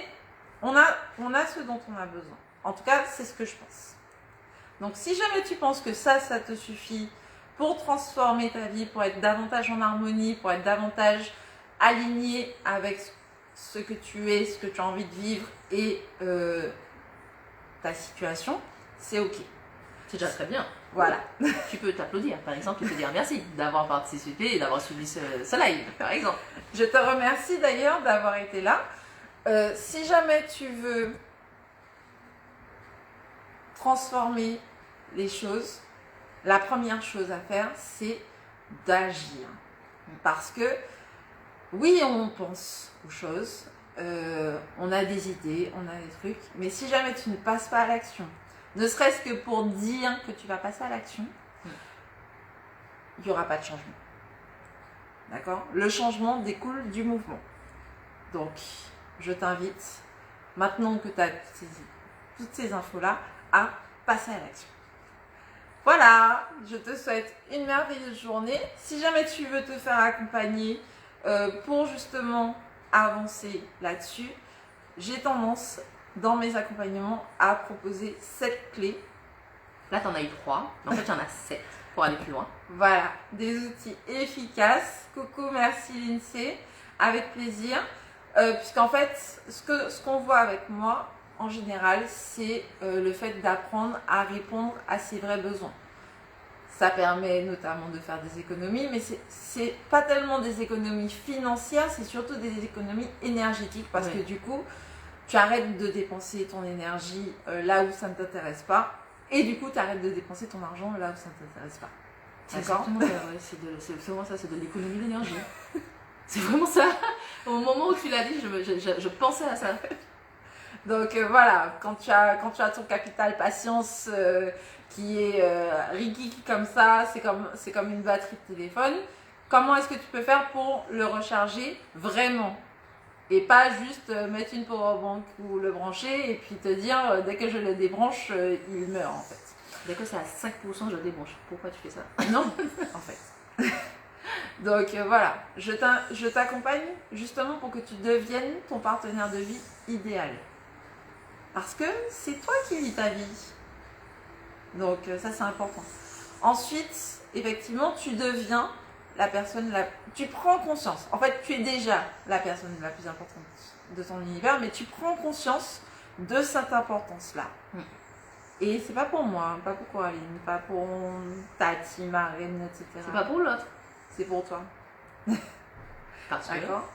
on a ce dont on a besoin. En tout cas, c'est ce que je pense. Donc, si jamais tu penses que ça te suffit pour transformer ta vie, pour être davantage en harmonie, pour être davantage aligné avec ce que tu es, ce que tu as envie de vivre et ta situation, c'est ok. C'est déjà très bien. Voilà. Tu peux t'applaudir, par exemple, et te dire merci d'avoir participé et d'avoir suivi ce live, par exemple. Je te remercie d'ailleurs d'avoir été là. Si jamais tu veux transformer les choses, la première chose à faire, c'est d'agir. Parce que, oui, on pense aux choses, on a des idées, on a des trucs, mais si jamais tu ne passes pas à l'action, ne serait-ce que pour dire que tu vas passer à l'action, il n'y aura pas de changement. D'accord ? Le changement découle du mouvement. Donc, je t'invite, maintenant que tu as toutes ces infos-là, à passer à l'action. Voilà, je te souhaite une merveilleuse journée. Si jamais tu veux te faire accompagner pour justement avancer là-dessus, j'ai tendance dans mes accompagnements à proposer 7 clés. Là, tu en as eu 3, mais en fait, il y en a 7 pour aller plus loin. Voilà, des outils efficaces. Coucou, merci Lindsay, avec plaisir. Puisqu'en fait, ce qu'on voit avec moi, en général, c'est le fait d'apprendre à répondre à ses vrais besoins. Ça permet notamment de faire des économies, mais c'est pas tellement des économies financières, c'est surtout des économies énergétiques parce que du coup, tu arrêtes de dépenser ton énergie là où ça ne t'intéresse pas et du coup, tu arrêtes de dépenser ton argent là où ça ne t'intéresse pas. D'accord ? C'est vraiment ça, c'est de l'économie d'énergie. C'est vraiment ça. Au moment où tu l'as dit, je pensais à ça. Donc voilà, quand tu as ton capital patience qui est rigide comme ça, c'est comme une batterie de téléphone. Comment est-ce que tu peux faire pour le recharger vraiment ? Et pas juste mettre une powerbank ou le brancher et puis te dire dès que je le débranche, il meurt en fait. Dès que c'est à 5%, je le débranche. Pourquoi tu fais ça ? Non, en fait. Donc voilà, je t'accompagne justement pour que tu deviennes ton partenaire de vie idéal. Parce que c'est toi qui vis ta vie. Donc ça c'est important. Ensuite, effectivement, tu deviens la personne, tu prends conscience. En fait, tu es déjà la personne la plus importante de ton univers, mais tu prends conscience de cette importance-là. Et c'est pas pour moi, pas pour Coraline, pas pour Tati, Marine, etc. C'est pas pour l'autre. C'est pour toi. D'accord.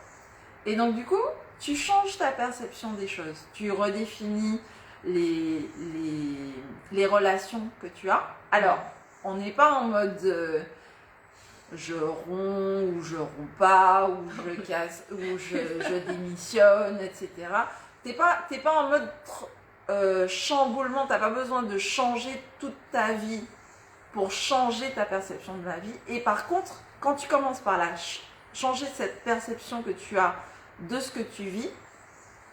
Et donc du coup, tu changes ta perception des choses. Tu redéfinis les relations que tu as. Alors, on n'est pas en mode je romps ou je romps pas, ou je casse, ou je démissionne, etc. T'es pas en mode chamboulement, t'as pas besoin de changer toute ta vie pour changer ta perception de la vie. Et par contre, quand tu commences par changer cette perception que tu as de ce que tu vis,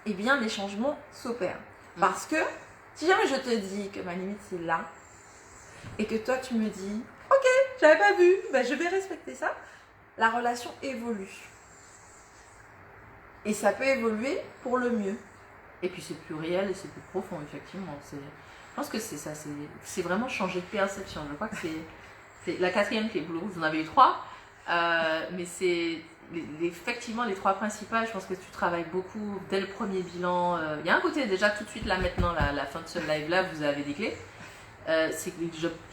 eh bien les changements s'opèrent. Parce que si jamais je te dis que ma limite c'est là, et que toi tu me dis ok, j'avais pas vu, ben je vais respecter ça, la relation évolue. Et ça peut évoluer pour le mieux. Et puis c'est plus réel et c'est plus profond, effectivement. Je pense que c'est ça, c'est vraiment changer de perception. Je crois que c'est la 4e clé. Vous en avez eu 3, mais c'est effectivement les 3 principales. Je pense que tu travailles beaucoup dès le premier bilan. Il y a un côté déjà tout de suite là maintenant, la fin de ce live là, vous avez des clés. c'est que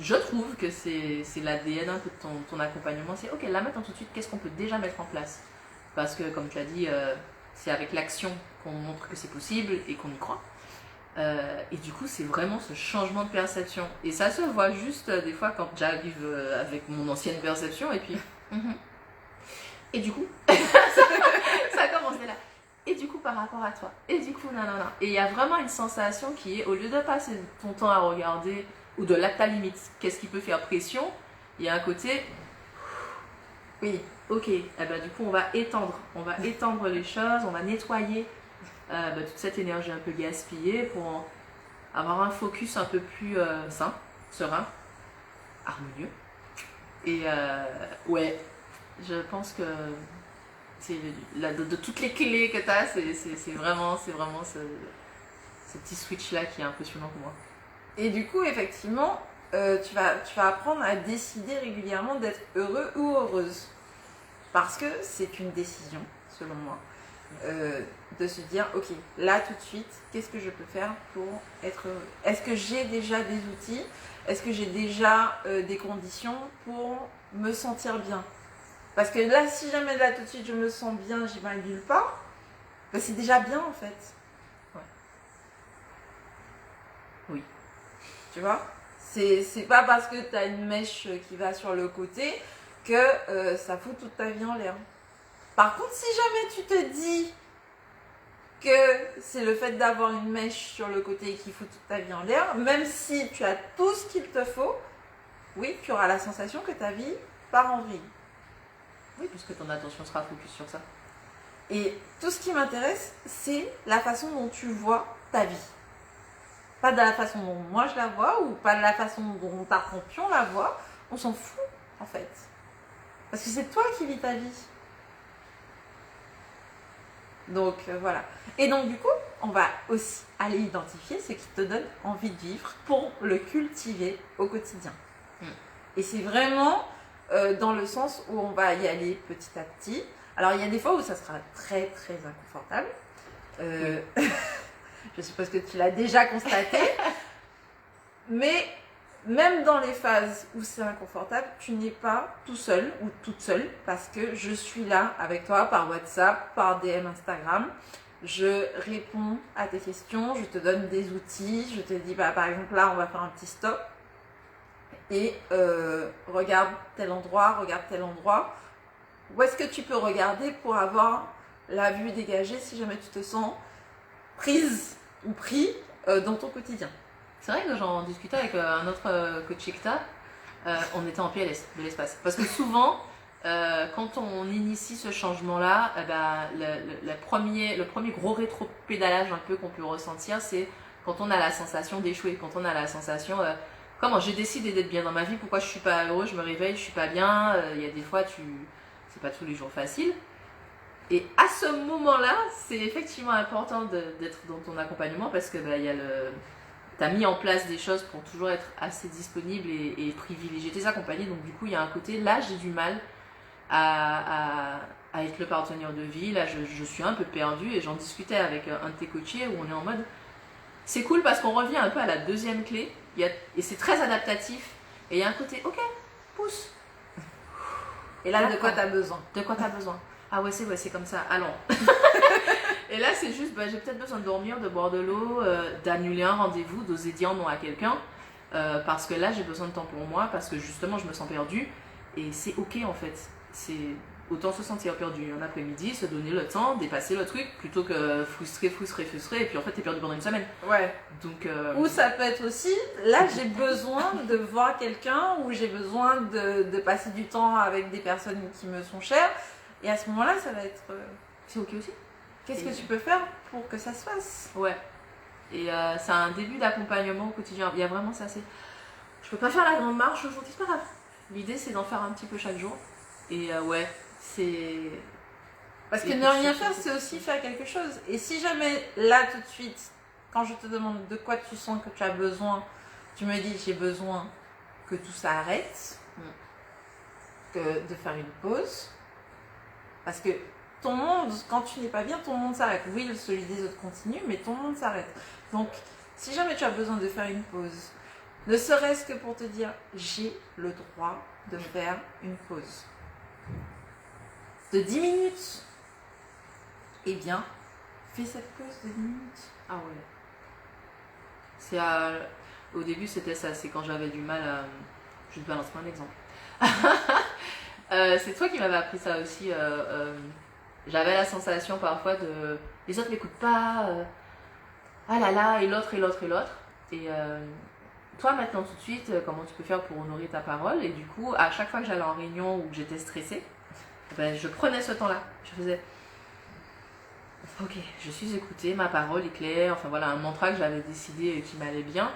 je trouve que c'est l'ADN un peu de ton accompagnement. C'est ok, là maintenant tout de suite, qu'est-ce qu'on peut déjà mettre en place? Parce que comme tu as dit, c'est avec l'action qu'on montre que c'est possible et qu'on y croit. Et du coup, c'est vraiment ce changement de perception. Et ça se voit juste des fois quand j'arrive avec mon ancienne perception et puis... Et du coup, ça a commencé là. Et du coup, par rapport à toi. Et du coup, non. Et il y a vraiment une sensation qui est, au lieu de passer ton temps à regarder, ou de là, ta limite, qu'est-ce qui peut faire pression, il y a un côté, oui, ok, eh ben, du coup, on va étendre les choses, on va nettoyer toute cette énergie un peu gaspillée pour avoir un focus un peu plus sain, serein, harmonieux. Et ouais, je pense que de toutes les clés que tu as, c'est vraiment ce petit switch-là qui est impressionnant pour moi. Et du coup, effectivement, tu vas apprendre à décider régulièrement d'être heureux ou heureuse. Parce que c'est une décision, selon moi, de se dire, ok, là tout de suite, qu'est-ce que je peux faire pour être heureux? Est-ce que j'ai déjà des outils? Est-ce que j'ai déjà des conditions pour me sentir bien? Parce que là, si jamais là tout de suite je me sens bien, j'y vais nulle part, ben c'est déjà bien en fait. Ouais. Oui. Tu vois? C'est pas parce que tu as une mèche qui va sur le côté que ça fout toute ta vie en l'air. Par contre, si jamais tu te dis que c'est le fait d'avoir une mèche sur le côté qui fout toute ta vie en l'air, même si tu as tout ce qu'il te faut, oui, tu auras la sensation que ta vie part en vrille. Oui, puisque ton attention sera focus sur ça. Et tout ce qui m'intéresse, c'est la façon dont tu vois ta vie. Pas de la façon dont moi je la vois ou pas de la façon dont ta champion la voit. On s'en fout, en fait. Parce que c'est toi qui vis ta vie. Donc, voilà. Et donc, du coup, on va aussi aller identifier ce qui te donne envie de vivre pour le cultiver au quotidien. Et c'est vraiment dans le sens où on va y aller petit à petit. Alors, il y a des fois où ça sera très, très inconfortable. Oui. Je suppose que tu l'as déjà constaté. Mais même dans les phases où c'est inconfortable, tu n'es pas tout seul ou toute seule parce que je suis là avec toi par WhatsApp, par DM Instagram. Je réponds à tes questions, je te donne des outils, je te dis bah, par exemple là on va faire un petit stop et regarde tel endroit. Où est-ce que tu peux regarder pour avoir la vue dégagée si jamais tu te sens prise ou pris dans ton quotidien? C'est vrai que j'en discutais avec un autre coach ECTA, on était en PLS de l'espace. Parce que souvent, quand on initie ce changement-là, le premier gros rétro-pédalage un peu qu'on peut ressentir, c'est quand on a la sensation d'échouer, quand on a la sensation comment j'ai décidé d'être bien dans ma vie, pourquoi je suis pas heureux, je me réveille, je suis pas bien, il y a des fois, c'est pas tous les jours facile. Et à ce moment-là, c'est effectivement important d'être dans ton accompagnement parce que il y a t'as mis en place des choses pour toujours être assez disponible et privilégier tes accompagnés. Donc du coup, il y a un côté, là, j'ai du mal à être le partenaire de vie. Là, je suis un peu perdue et j'en discutais avec un de tes coachés où on est en mode, c'est cool parce qu'on revient un peu à la deuxième clé et c'est très adaptatif. Et il y a un côté, ok, pousse. Et là, de quoi t'as besoin? De quoi t'as besoin? Ah ouais, c'est comme ça, allons. Et là, c'est juste, j'ai peut-être besoin de dormir, de boire de l'eau, d'annuler un rendez-vous, d'oser dire non à quelqu'un. Parce que là, j'ai besoin de temps pour moi, parce que justement, je me sens perdue. Et c'est ok, en fait. C'est autant se sentir perdu un après-midi, se donner le temps, dépasser le truc, plutôt que frustré, et puis en fait, t'es perdu pendant une semaine. Ouais. Donc, ou ça peut être aussi, là, j'ai besoin de voir quelqu'un, ou j'ai besoin de passer du temps avec des personnes qui me sont chères. Et à ce moment-là, ça va être... c'est ok aussi. Qu'est-ce que tu peux faire pour que ça se fasse? Ouais. Et c'est un début d'accompagnement au quotidien. Il y a vraiment ça. Je peux pas faire la grande marche aujourd'hui, c'est pas grave. L'idée, c'est d'en faire un petit peu chaque jour. Et ouais, c'est... Parce que ne rien faire, c'est aussi faire quelque chose. Et si jamais, là, tout de suite, quand je te demande de quoi tu sens que tu as besoin, tu me dis j'ai besoin que tout ça arrête, de faire une pause. Parce que ton monde, quand tu n'es pas bien, ton monde s'arrête. Oui, celui des autres continue, mais ton monde s'arrête. Donc, si jamais tu as besoin de faire une pause, Ne serait-ce que pour te dire, j'ai le droit de faire une pause. De 10 minutes. Eh bien, fais cette pause de 10 minutes. Ah ouais. Au début, c'était ça. C'est quand j'avais du mal à... Je te balance un exemple. C'est toi qui m'avais appris ça aussi. J'avais la sensation parfois de... Les autres m'écoutent pas. Ah là là, et l'autre, et l'autre, et l'autre. Et toi, maintenant, tout de suite, comment tu peux faire pour honorer ta parole? Et du coup, à chaque fois que j'allais en réunion ou que j'étais stressée, ben, je prenais ce temps-là. Je faisais... Ok, je suis écoutée, ma parole est claire. Enfin voilà, un mantra que j'avais décidé et qui m'allait bien.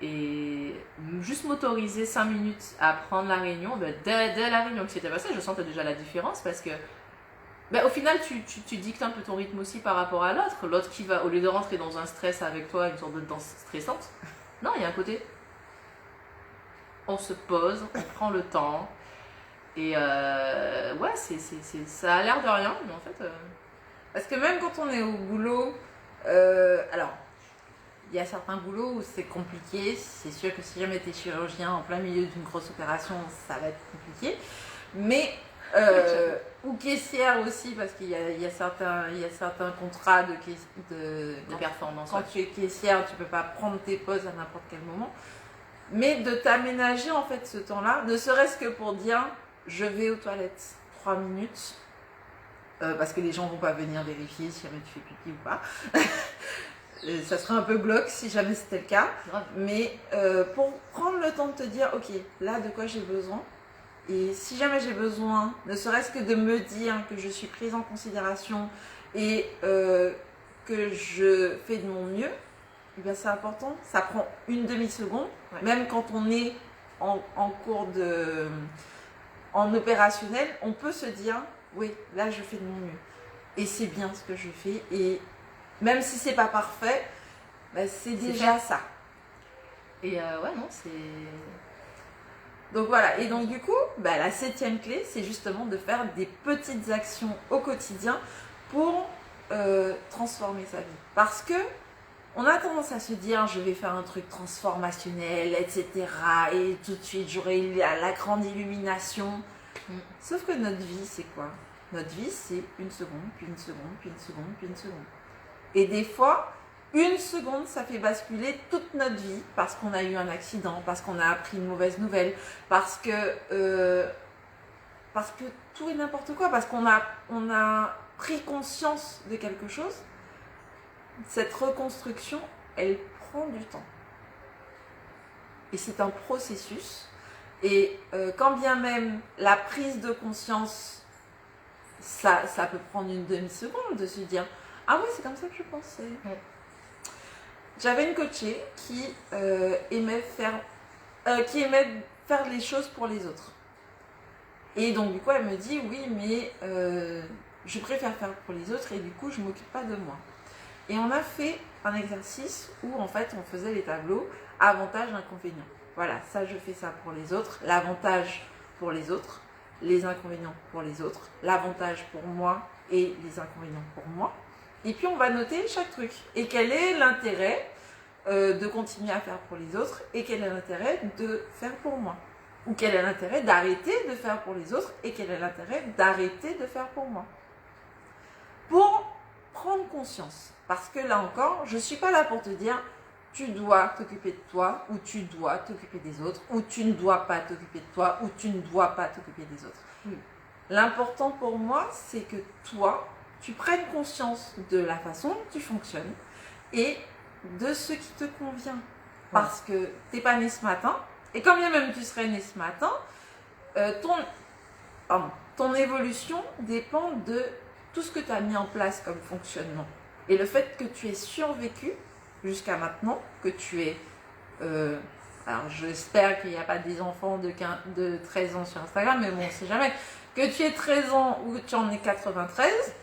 Et juste m'autoriser 5 minutes à prendre la réunion, ben, dès la réunion qui s'était passée, je sentais déjà la différence parce que ben, au final, tu dictes un peu ton rythme aussi par rapport à l'autre. L'autre qui va, au lieu de rentrer dans un stress avec toi, une sorte de danse stressante, non, il y a un côté. On se pose, on prend le temps. Et ouais, ça a l'air de rien, mais en fait. Parce que même quand on est au boulot, alors, il y a certains boulots où c'est compliqué. C'est sûr que si jamais tu es chirurgien en plein milieu d'une grosse opération, ça va être compliqué. Mais, ou caissière aussi, parce qu'il y a certains contrats de performance. Quand tu es caissière, tu ne peux pas prendre tes pauses à n'importe quel moment. Mais de t'aménager en fait ce temps-là, ne serait-ce que pour dire, je vais aux toilettes 3 minutes. Parce que les gens vont pas venir vérifier si jamais tu fais pipi ou pas. Ça serait un peu glauque si jamais c'était le cas. Mais pour prendre le temps de te dire, ok, là de quoi j'ai besoin. Et si jamais j'ai besoin, ne serait-ce que de me dire que je suis prise en considération et que je fais de mon mieux, eh bien c'est important. Ça prend une demi-seconde. Ouais. Même quand on est en cours en opérationnel, on peut se dire, oui, là je fais de mon mieux. Et c'est bien ce que je fais. Et même si c'est pas parfait, bah, c'est déjà fait. Ça. Et ouais, non, c'est... Donc voilà. Et donc du coup, bah, la 7e clé, c'est justement de faire des petites actions au quotidien pour transformer sa vie. Parce que on a tendance à se dire, je vais faire un truc transformationnel, etc. Et tout de suite, j'aurai la grande illumination. Sauf que notre vie, c'est quoi? Notre vie, c'est une seconde, puis une seconde, puis une seconde, puis une seconde. Et des fois, une seconde, ça fait basculer toute notre vie parce qu'on a eu un accident, parce qu'on a appris une mauvaise nouvelle, parce que tout est n'importe quoi, parce qu'on a pris conscience de quelque chose. Cette reconstruction, elle prend du temps. Et c'est un processus. Et quand bien même la prise de conscience, ça peut prendre une demi-seconde de se dire « Ah oui, c'est comme ça que je pensais. » J'avais une coachée qui aimait faire les choses pour les autres. Et donc du coup, elle me dit « Oui, mais je préfère faire pour les autres et du coup, je ne m'occupe pas de moi. » Et on a fait un exercice où en fait, on faisait les tableaux avantages, inconvénients. Voilà, ça je fais ça pour les autres, l'avantage pour les autres, les inconvénients pour les autres, l'avantage pour moi et les inconvénients pour moi. Et puis on va noter chaque truc. Et quel est l'intérêt de continuer à faire pour les autres et quel est l'intérêt de faire pour moi. Ou quel est l'intérêt d'arrêter de faire pour les autres et quel est l'intérêt d'arrêter de faire pour moi. Pour prendre conscience. Parce que là encore, je ne suis pas là pour te dire tu dois t'occuper de toi, ou tu dois t'occuper des autres, ou tu ne dois pas t'occuper de toi, ou tu ne dois pas t'occuper des autres. L'important pour moi, c'est que toi, tu prennes conscience de la façon dont tu fonctionnes et de ce qui te convient. Parce que tu n'es pas né ce matin, et quand bien même tu serais né ce matin, ton évolution dépend de tout ce que tu as mis en place comme fonctionnement. Et le fait que tu aies survécu jusqu'à maintenant, que tu es... alors j'espère qu'il n'y a pas des enfants de 13 ans sur Instagram, mais bon, on ne sait jamais. Que tu aies 13 ans ou que tu en aies 93,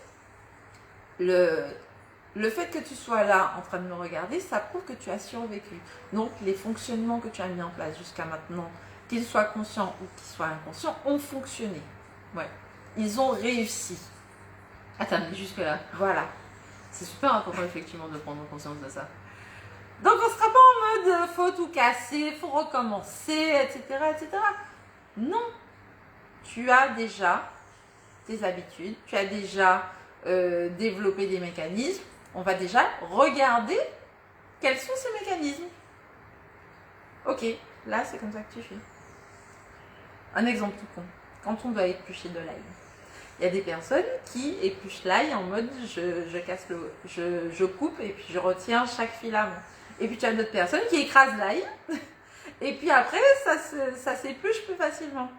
le fait que tu sois là en train de me regarder, ça prouve que tu as survécu. Donc les fonctionnements que tu as mis en place jusqu'à maintenant, qu'ils soient conscients ou qu'ils soient inconscients, ont fonctionné. Ouais. Ils ont réussi. Ah, t'as mis jusque là. Voilà. C'est super important effectivement de prendre conscience de ça. Donc on sera pas en mode faut tout casser, faut recommencer, etc., etc. Non, tu as déjà tes habitudes, tu as déjà développé des mécanismes. On va déjà regarder quels sont ces mécanismes. Ok, là c'est comme ça que tu fais. Un exemple tout con, quand on doit éplucher de l'ail. Il y a des personnes qui épluchent l'ail en mode je coupe et puis je retiens chaque filament. Et puis tu as d'autres personnes qui écrasent l'ail et puis après ça s'épluche plus facilement.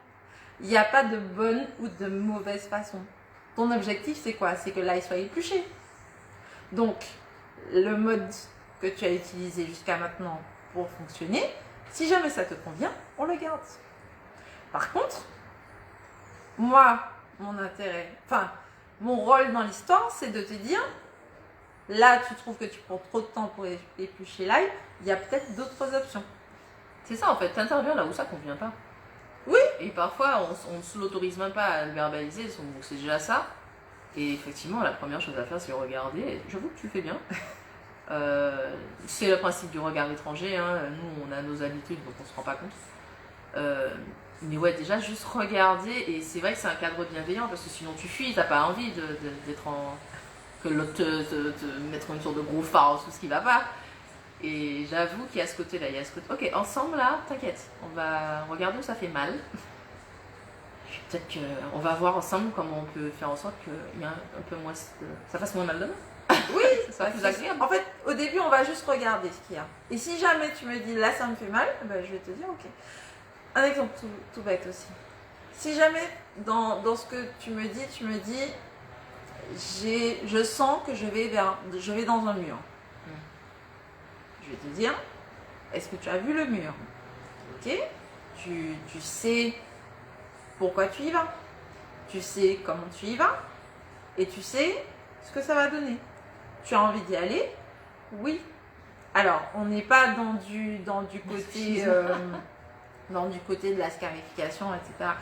Il n'y a pas de bonne ou de mauvaise façon. Ton objectif c'est quoi? C'est que l'ail soit épluché. Donc le mode que tu as utilisé jusqu'à maintenant pour fonctionner, si jamais ça te convient, on le garde. Par contre, moi, mon intérêt, enfin, mon rôle dans l'histoire, c'est de te dire, là, tu trouves que tu prends trop de temps pour éplucher l'ail, il y a peut-être d'autres options. C'est ça, en fait, tu interviens là où ça convient pas. Oui. Et parfois, on ne se l'autorise même pas à le verbaliser, donc c'est déjà ça. Et effectivement, la première chose à faire, c'est regarder. Et j'avoue que tu fais bien. C'est le principe du regard étranger, hein. Nous, on a nos habitudes, donc on se rend pas compte. Mais ouais, déjà, juste regarder, et c'est vrai que c'est un cadre bienveillant, parce que sinon tu fuis, t'as pas envie d'être en... que l'autre te mettre une sorte de gros phare sur ce qui va pas. Et j'avoue qu'il y a ce côté-là, il y a ce côté... Ok, ensemble, là, t'inquiète, on va regarder où ça fait mal. Peut-être qu'on va voir ensemble comment on peut faire en sorte qu'il y a un peu moins... ça fasse moins mal demain. Oui, ça plus agréable. En fait, au début, on va juste regarder ce qu'il y a. Et si jamais tu me dis, là, ça me fait mal, ben, je vais te dire, ok. Un exemple tout bête aussi. Si jamais, dans ce que tu me dis, je sens que je vais dans un mur. Je vais te dire, est-ce que tu as vu le mur? Ok, tu sais pourquoi tu y vas. Tu sais comment tu y vas. Et tu sais ce que ça va donner. Tu as envie d'y aller? Oui. Alors, on n'est pas dans du côté... dans du côté de la scarification, etc.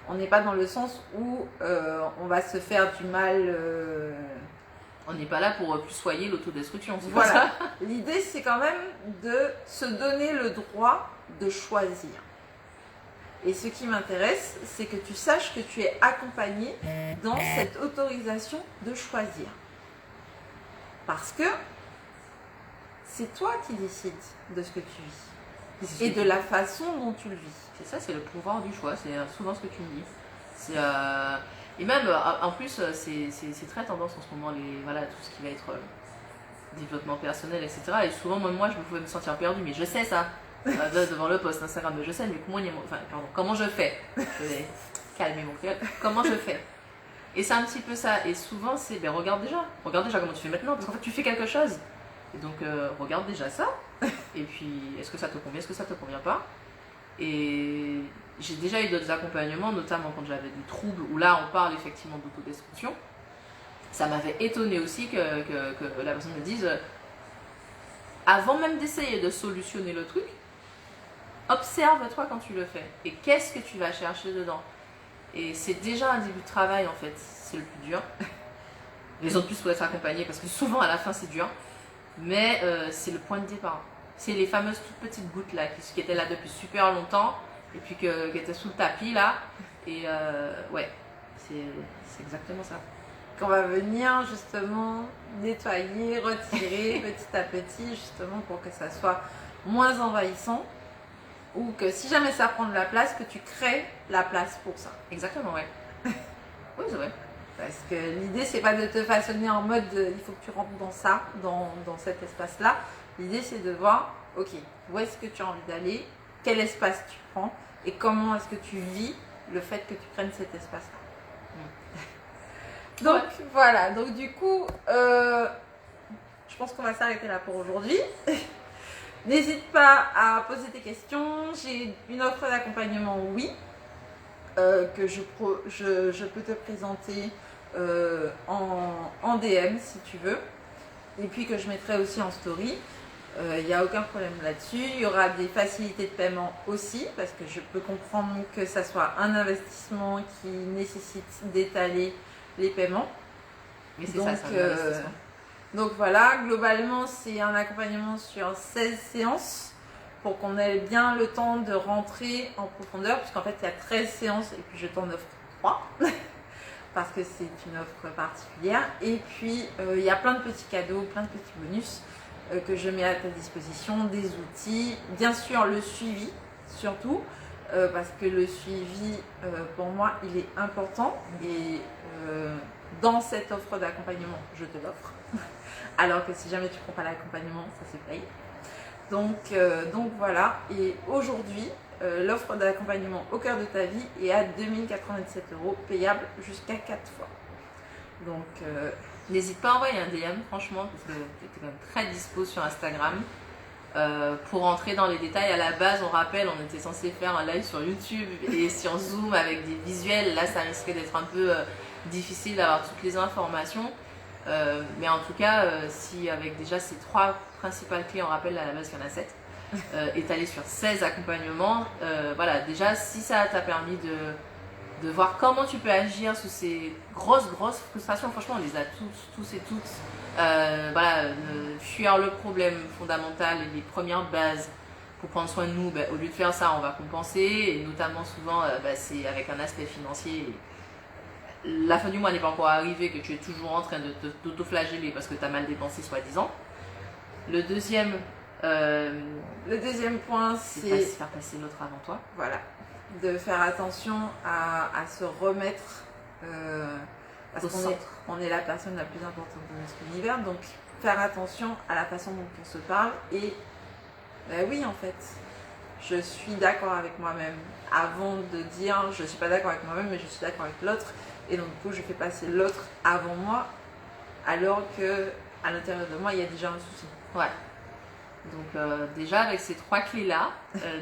On n'est pas dans le sens où on va se faire du mal. On n'est pas là pour plus soyer l'autodestruction. Voilà. L'idée, c'est quand même de se donner le droit de choisir. Et ce qui m'intéresse, c'est que tu saches que tu es accompagné dans cette autorisation de choisir. Parce que c'est toi qui décides de ce que tu vis. Et de la façon dont tu le vis. C'est ça, c'est le pouvoir du choix, c'est souvent ce que tu me dis. Et même, en plus, c'est très tendance en ce moment, tout ce qui va être développement personnel, etc. Et souvent, moi, je pouvais me sentir perdue, mais je sais ça, devant le post Instagram, mais je sais, mais comment je fais? Je vais calmer mon cœur. Comment je fais? Et c'est un petit peu ça. Et souvent, c'est, regarde déjà comment tu fais maintenant, parce qu'en fait, tu fais quelque chose. Et donc, regarde déjà ça. Et puis, est-ce que ça te convient, est-ce que ça te convient pas? Et j'ai déjà eu d'autres accompagnements, notamment quand j'avais des troubles, où là, on parle effectivement d'autodestruction. Ça m'avait étonné aussi que la personne me dise, avant même d'essayer de solutionner le truc, observe-toi quand tu le fais. Et qu'est-ce que tu vas chercher dedans? Et c'est déjà un début de travail, en fait. C'est le plus dur. Les autres plus pour être accompagnés, parce que souvent, à la fin, c'est dur. Mais c'est le point de départ. C'est les fameuses toutes petites gouttes là qui étaient là depuis super longtemps et puis qui étaient sous le tapis là. Et ouais, c'est exactement ça. Qu'on va venir justement nettoyer, retirer petit à petit justement pour que ça soit moins envahissant ou que si jamais ça prend de la place, que tu crées la place pour ça. Exactement, ouais. Oui, c'est vrai. Parce que l'idée, c'est pas de te façonner en mode il faut que tu rentres dans ça, dans cet espace-là. L'idée, c'est de voir, ok, où est-ce que tu as envie d'aller, quel espace tu prends et comment est-ce que tu vis le fait que tu prennes cet espace-là. Donc, voilà. Donc, du coup, je pense qu'on va s'arrêter là pour aujourd'hui. N'hésite pas à poser tes questions. J'ai une offre d'accompagnement, oui, que je peux te présenter en DM si tu veux, et puis que je mettrai aussi en story. Il n'y a aucun problème là-dessus. Il y aura des facilités de paiement aussi, parce que je peux comprendre que ça soit un investissement qui nécessite d'étaler les paiements. Mais c'est ça, c'est un investissement. Donc voilà, globalement, c'est un accompagnement sur 16 séances pour qu'on ait bien le temps de rentrer en profondeur, puisqu'en fait, il y a 13 séances et puis je t'en offre 3 parce que c'est une offre particulière. Et puis, il y a plein de petits cadeaux, plein de petits bonus que je mets à ta disposition, des outils, bien sûr le suivi surtout, parce que le suivi, pour moi, il est important et dans cette offre d'accompagnement, je te l'offre. Alors que si jamais tu ne prends pas l'accompagnement, ça se paye. Donc voilà, et aujourd'hui, l'offre d'accompagnement au cœur de ta vie est à 2097 €, payable jusqu'à 4 fois. Donc n'hésite pas à envoyer un DM, franchement, parce que tu étais quand même très dispo sur Instagram. Pour rentrer dans les détails, à la base, on rappelle, on était censé faire un live sur YouTube et sur Zoom avec des visuels. Là, ça risque d'être un peu difficile d'avoir toutes les informations. Mais en tout cas, si avec déjà ces 3 principales clés, on rappelle à la base qu'il y en a 7, étalées sur 16 accompagnements, voilà, déjà, si ça t'a permis de voir comment tu peux agir sous ces grosses frustrations, franchement, on les a tous et toutes. Voilà, fuir le problème fondamental et les premières bases pour prendre soin de nous, au lieu de faire ça, on va compenser, et notamment souvent, c'est avec un aspect financier. La fin du mois n'est pas encore arrivée, que tu es toujours en train de t'auto-flageller parce que tu as mal dépensé, soi-disant. Le deuxième point, c'est faire passer l'autre avant toi. Voilà, de faire attention à se remettre, parce qu'on est la personne la plus importante de notre univers, donc faire attention à la façon dont on se parle. Et oui, en fait, je suis d'accord avec moi-même avant de dire je suis pas d'accord avec moi-même, mais je suis d'accord avec l'autre. Et donc, du coup, je fais passer l'autre avant moi, alors que à l'intérieur de moi, il y a déjà un souci. Ouais. Donc, déjà, avec ces 3 clés-là,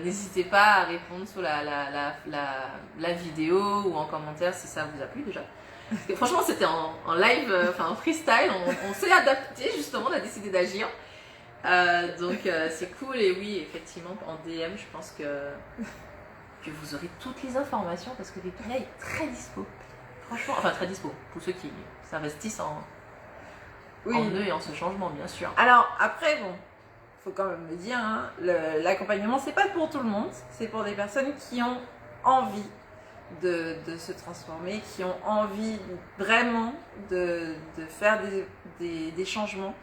n'hésitez pas à répondre sur la vidéo ou en commentaire si ça vous a plu déjà. Parce que, franchement, c'était en live, en freestyle, on s'est adapté justement, on a décidé d'agir. Donc, c'est cool. Et oui, effectivement, en DM, je pense que vous aurez toutes les informations parce que Pépina est très dispo. Franchement, enfin très dispo, pour ceux qui s'investissent en eux et en ce changement, bien sûr. Alors, après, bon, faut quand même le dire, hein, l'accompagnement, c'est pas pour tout le monde, c'est pour des personnes qui ont envie de se transformer, qui ont envie vraiment de faire des changements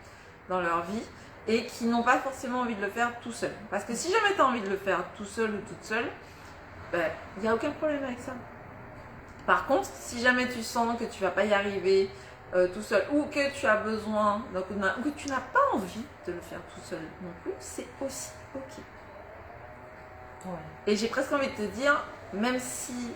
dans leur vie et qui n'ont pas forcément envie de le faire tout seul. Parce que si jamais tu as envie de le faire tout seul ou toute seule, il n'y a aucun problème avec ça. Par contre, si jamais tu sens que tu vas pas y arriver tout seul, ou que tu as besoin d'un coup de main, ou que tu n'as pas envie de le faire tout seul non plus, c'est aussi ok. Ouais. Et j'ai presque envie de te dire, même si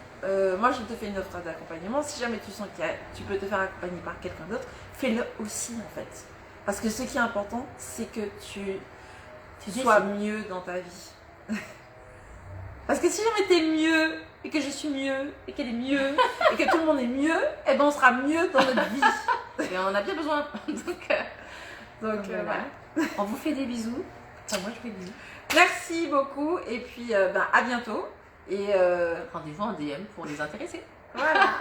moi je te fais une offre d'accompagnement, si jamais tu sens que tu peux te faire accompagner par quelqu'un d'autre, fais-le aussi en fait. Parce que ce qui est important, c'est que tu sois mieux dans ta vie. Parce que si jamais tu es mieux, et que je suis mieux, et qu'elle est mieux, et que tout le monde est mieux, eh ben on sera mieux dans notre vie. Et on en a bien besoin. Donc voilà. On vous fait des bisous. Enfin, moi je fais des bisous. Merci beaucoup, et puis à bientôt. Et rendez-vous en DM pour les intéresser. Voilà.